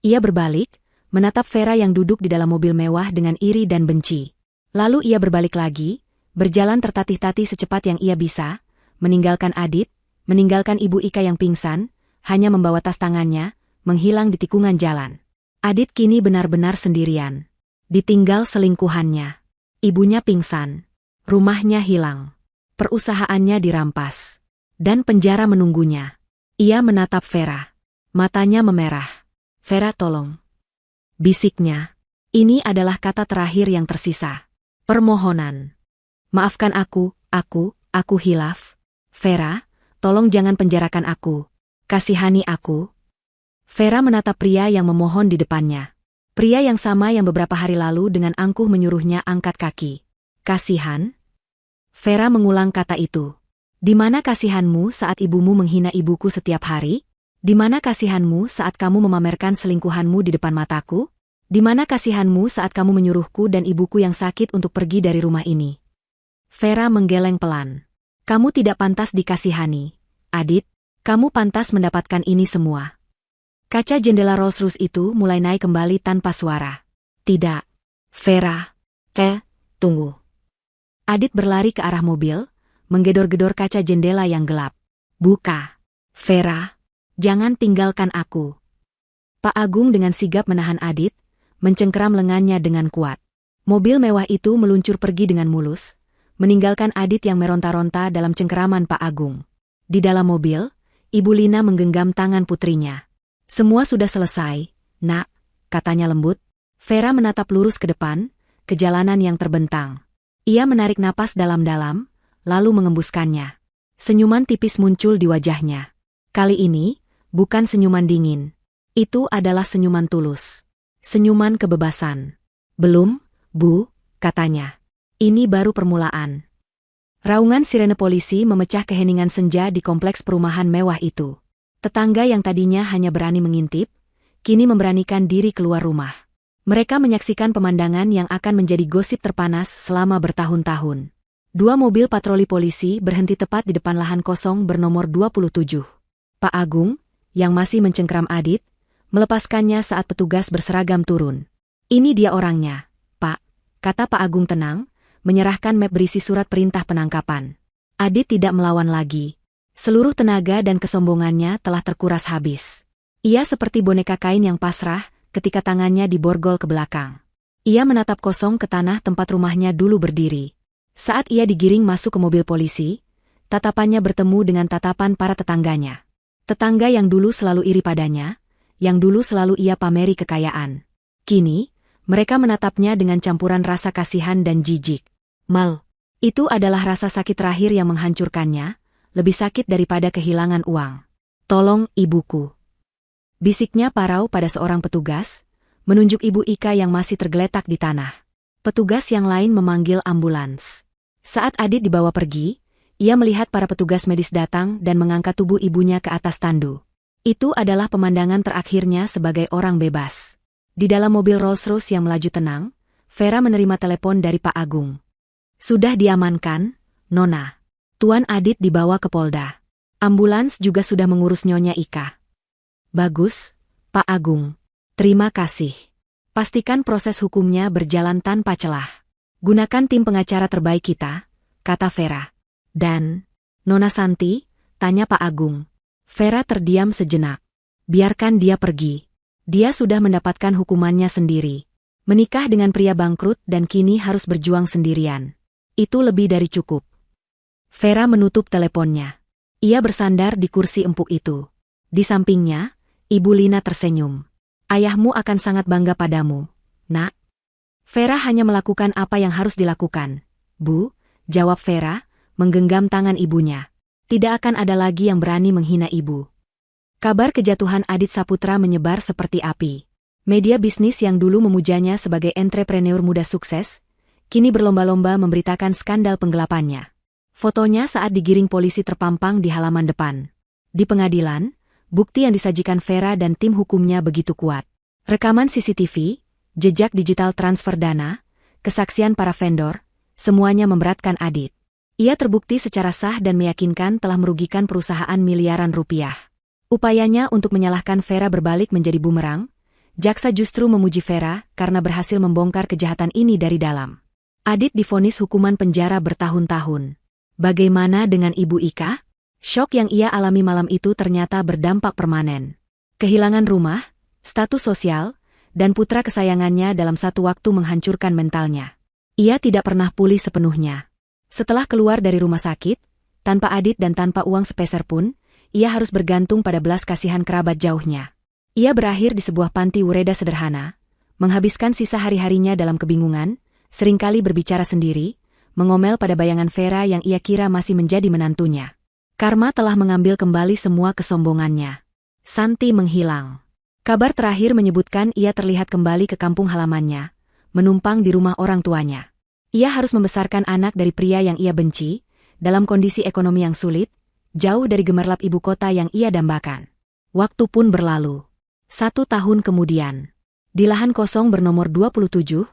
Ia berbalik, menatap Vera yang duduk di dalam mobil mewah dengan iri dan benci. Lalu ia berbalik lagi, berjalan tertatih-tatih secepat yang ia bisa, meninggalkan Adit, meninggalkan Ibu Ika yang pingsan, hanya membawa tas tangannya, menghilang di tikungan jalan. Adit kini benar-benar sendirian. Ditinggal selingkuhannya. Ibunya pingsan. Rumahnya hilang. Perusahaannya dirampas. Dan penjara menunggunya. Ia menatap Vera. Matanya memerah. Vera, tolong. Bisiknya. Ini adalah kata terakhir yang tersisa. Permohonan. Maafkan aku hilaf. Vera, tolong jangan penjarakan aku. Kasihani aku. Vera menatap pria yang memohon di depannya. Pria yang sama yang beberapa hari lalu dengan angkuh menyuruhnya angkat kaki. Kasihan? Vera mengulang kata itu. Di mana kasihanmu saat ibumu menghina ibuku setiap hari? Di mana kasihanmu saat kamu memamerkan selingkuhanmu di depan mataku? Di mana kasihanmu saat kamu menyuruhku dan ibuku yang sakit untuk pergi dari rumah ini? Vera menggeleng pelan. Kamu tidak pantas dikasihani. Adit, kamu pantas mendapatkan ini semua. Kaca jendela Rolls-Royce itu mulai naik kembali tanpa suara. Tidak. Vera. Tunggu. Adit berlari ke arah mobil, menggedor-gedor kaca jendela yang gelap. Buka. Vera. Jangan tinggalkan aku. Pak Agung dengan sigap menahan Adit, mencengkeram lengannya dengan kuat. Mobil mewah itu meluncur pergi dengan mulus, meninggalkan Adit yang meronta-ronta dalam cengkeraman Pak Agung. Di dalam mobil, Ibu Lina menggenggam tangan putrinya. Semua sudah selesai, nak, katanya lembut. Vera menatap lurus ke depan, ke jalanan yang terbentang. Ia menarik napas dalam-dalam, lalu mengembuskannya. Senyuman tipis muncul di wajahnya. Kali ini, bukan senyuman dingin. Itu adalah senyuman tulus. Senyuman kebebasan. Belum, Bu, katanya. Ini baru permulaan. Raungan sirene polisi memecah keheningan senja di kompleks perumahan mewah itu. Tetangga yang tadinya hanya berani mengintip, kini memberanikan diri keluar rumah. Mereka menyaksikan pemandangan yang akan menjadi gosip terpanas selama bertahun-tahun. 2 mobil patroli polisi berhenti tepat di depan lahan kosong bernomor 27. Pak Agung, yang masih mencengkeram Adit, melepaskannya saat petugas berseragam turun. Ini dia orangnya, Pak, kata Pak Agung tenang, menyerahkan map berisi surat perintah penangkapan. Adit tidak melawan lagi. Seluruh tenaga dan kesombongannya telah terkuras habis. Ia seperti boneka kain yang pasrah ketika tangannya diborgol ke belakang. Ia menatap kosong ke tanah tempat rumahnya dulu berdiri. Saat ia digiring masuk ke mobil polisi, tatapannya bertemu dengan tatapan para tetangganya. Tetangga yang dulu selalu iri padanya, yang dulu selalu ia pameri kekayaan. Kini, mereka menatapnya dengan campuran rasa kasihan dan jijik. Mal, itu adalah rasa sakit terakhir yang menghancurkannya, lebih sakit daripada kehilangan uang. Tolong, ibuku. Bisiknya parau pada seorang petugas, menunjuk Ibu Ika yang masih tergeletak di tanah. Petugas yang lain memanggil ambulans. Saat Adit dibawa pergi, ia melihat para petugas medis datang dan mengangkat tubuh ibunya ke atas tandu. Itu adalah pemandangan terakhirnya sebagai orang bebas. Di dalam mobil Rolls-Royce yang melaju tenang, Vera menerima telepon dari Pak Agung. Sudah diamankan, Nona. Tuan Adit dibawa ke Polda. Ambulans juga sudah mengurus Nyonya Ika. Bagus, Pak Agung. Terima kasih. Pastikan proses hukumnya berjalan tanpa celah. Gunakan tim pengacara terbaik kita, kata Vera. Dan, Nona Santi, tanya Pak Agung. Vera terdiam sejenak. Biarkan dia pergi. Dia sudah mendapatkan hukumannya sendiri. Menikah dengan pria bangkrut dan kini harus berjuang sendirian. Itu lebih dari cukup. Vera menutup teleponnya. Ia bersandar di kursi empuk itu. Di sampingnya, Ibu Lina tersenyum. Ayahmu akan sangat bangga padamu, nak. Vera hanya melakukan apa yang harus dilakukan. Bu, jawab Vera, menggenggam tangan ibunya. Tidak akan ada lagi yang berani menghina ibu. Kabar kejatuhan Adit Saputra menyebar seperti api. Media bisnis yang dulu memujanya sebagai entrepreneur muda sukses, kini berlomba-lomba memberitakan skandal penggelapannya. Fotonya saat digiring polisi terpampang di halaman depan. Di pengadilan, bukti yang disajikan Vera dan tim hukumnya begitu kuat. Rekaman CCTV, jejak digital transfer dana, kesaksian para vendor, semuanya memberatkan Adit. Ia terbukti secara sah dan meyakinkan telah merugikan perusahaan miliaran rupiah. Upayanya untuk menyalahkan Vera berbalik menjadi bumerang. Jaksa justru memuji Vera karena berhasil membongkar kejahatan ini dari dalam. Adit divonis hukuman penjara bertahun-tahun. Bagaimana dengan Ibu Ika? Syok yang ia alami malam itu ternyata berdampak permanen. Kehilangan rumah, status sosial, dan putra kesayangannya dalam satu waktu menghancurkan mentalnya. Ia tidak pernah pulih sepenuhnya. Setelah keluar dari rumah sakit, tanpa Adit dan tanpa uang sepeser pun, ia harus bergantung pada belas kasihan kerabat jauhnya. Ia berakhir di sebuah panti Wureda sederhana, menghabiskan sisa hari-harinya dalam kebingungan, seringkali berbicara sendiri, mengomel pada bayangan Vera yang ia kira masih menjadi menantunya. Karma telah mengambil kembali semua kesombongannya. Santi menghilang. Kabar terakhir menyebutkan ia terlihat kembali ke kampung halamannya, menumpang di rumah orang tuanya. Ia harus membesarkan anak dari pria yang ia benci, dalam kondisi ekonomi yang sulit, jauh dari gemerlap ibu kota yang ia dambakan. Waktu pun berlalu. 1 tahun kemudian, di lahan kosong bernomor 27,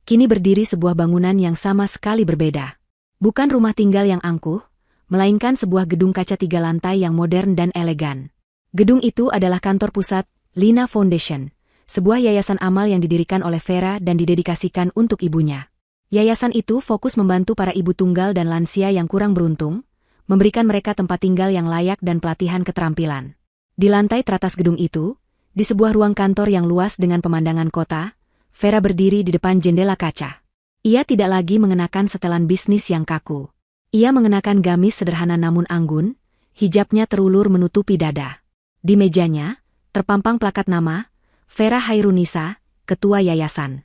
kini berdiri sebuah bangunan yang sama sekali berbeda. Bukan rumah tinggal yang angkuh, melainkan sebuah gedung kaca 3 lantai yang modern dan elegan. Gedung itu adalah kantor pusat Lina Foundation, sebuah yayasan amal yang didirikan oleh Vera dan didedikasikan untuk ibunya. Yayasan itu fokus membantu para ibu tunggal dan lansia yang kurang beruntung, memberikan mereka tempat tinggal yang layak dan pelatihan keterampilan. Di lantai teratas gedung itu, di sebuah ruang kantor yang luas dengan pemandangan kota, Vera berdiri di depan jendela kaca. Ia tidak lagi mengenakan setelan bisnis yang kaku. Ia mengenakan gamis sederhana namun anggun, hijabnya terulur menutupi dada. Di mejanya, terpampang plakat nama, Vera Hairunisa, Ketua Yayasan.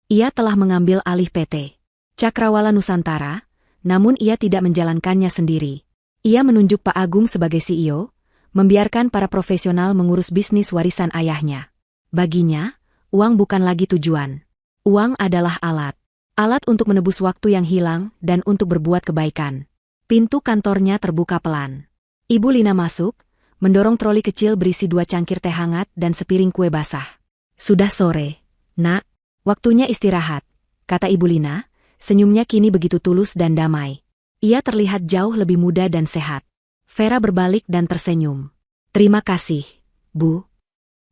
Ia telah mengambil alih PT Cakrawala Nusantara, namun ia tidak menjalankannya sendiri. Ia menunjuk Pak Agung sebagai CEO, membiarkan para profesional mengurus bisnis warisan ayahnya. Baginya, uang bukan lagi tujuan. Uang adalah alat. Alat untuk menebus waktu yang hilang dan untuk berbuat kebaikan. Pintu kantornya terbuka pelan. Ibu Lina masuk, mendorong troli kecil berisi 2 cangkir teh hangat dan sepiring kue basah. Sudah sore, Nak. Waktunya istirahat, kata Ibu Lina, senyumnya kini begitu tulus dan damai. Ia terlihat jauh lebih muda dan sehat. Vera berbalik dan tersenyum. Terima kasih, Bu.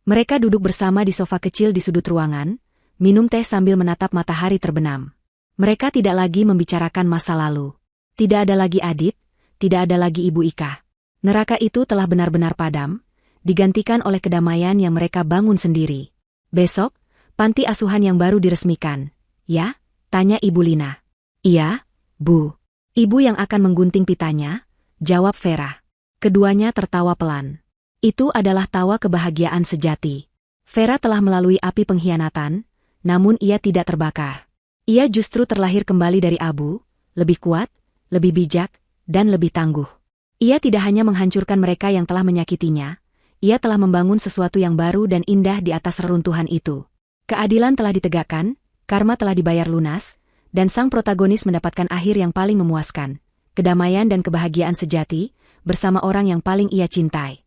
Mereka duduk bersama di sofa kecil di sudut ruangan, minum teh sambil menatap matahari terbenam. Mereka tidak lagi membicarakan masa lalu. Tidak ada lagi Adit, tidak ada lagi Ibu Ika. Neraka itu telah benar-benar padam, digantikan oleh kedamaian yang mereka bangun sendiri. Besok, panti asuhan yang baru diresmikan. Ya? Tanya Ibu Lina. Iya, Bu. Ibu yang akan menggunting pitanya, jawab Vera. Keduanya tertawa pelan. Itu adalah tawa kebahagiaan sejati. Vera telah melalui api pengkhianatan, namun ia tidak terbakar. Ia justru terlahir kembali dari abu, lebih kuat, lebih bijak, dan lebih tangguh. Ia tidak hanya menghancurkan mereka yang telah menyakitinya, ia telah membangun sesuatu yang baru dan indah di atas reruntuhan itu. Keadilan telah ditegakkan, karma telah dibayar lunas, dan sang protagonis mendapatkan akhir yang paling memuaskan, kedamaian dan kebahagiaan sejati, bersama orang yang paling ia cintai.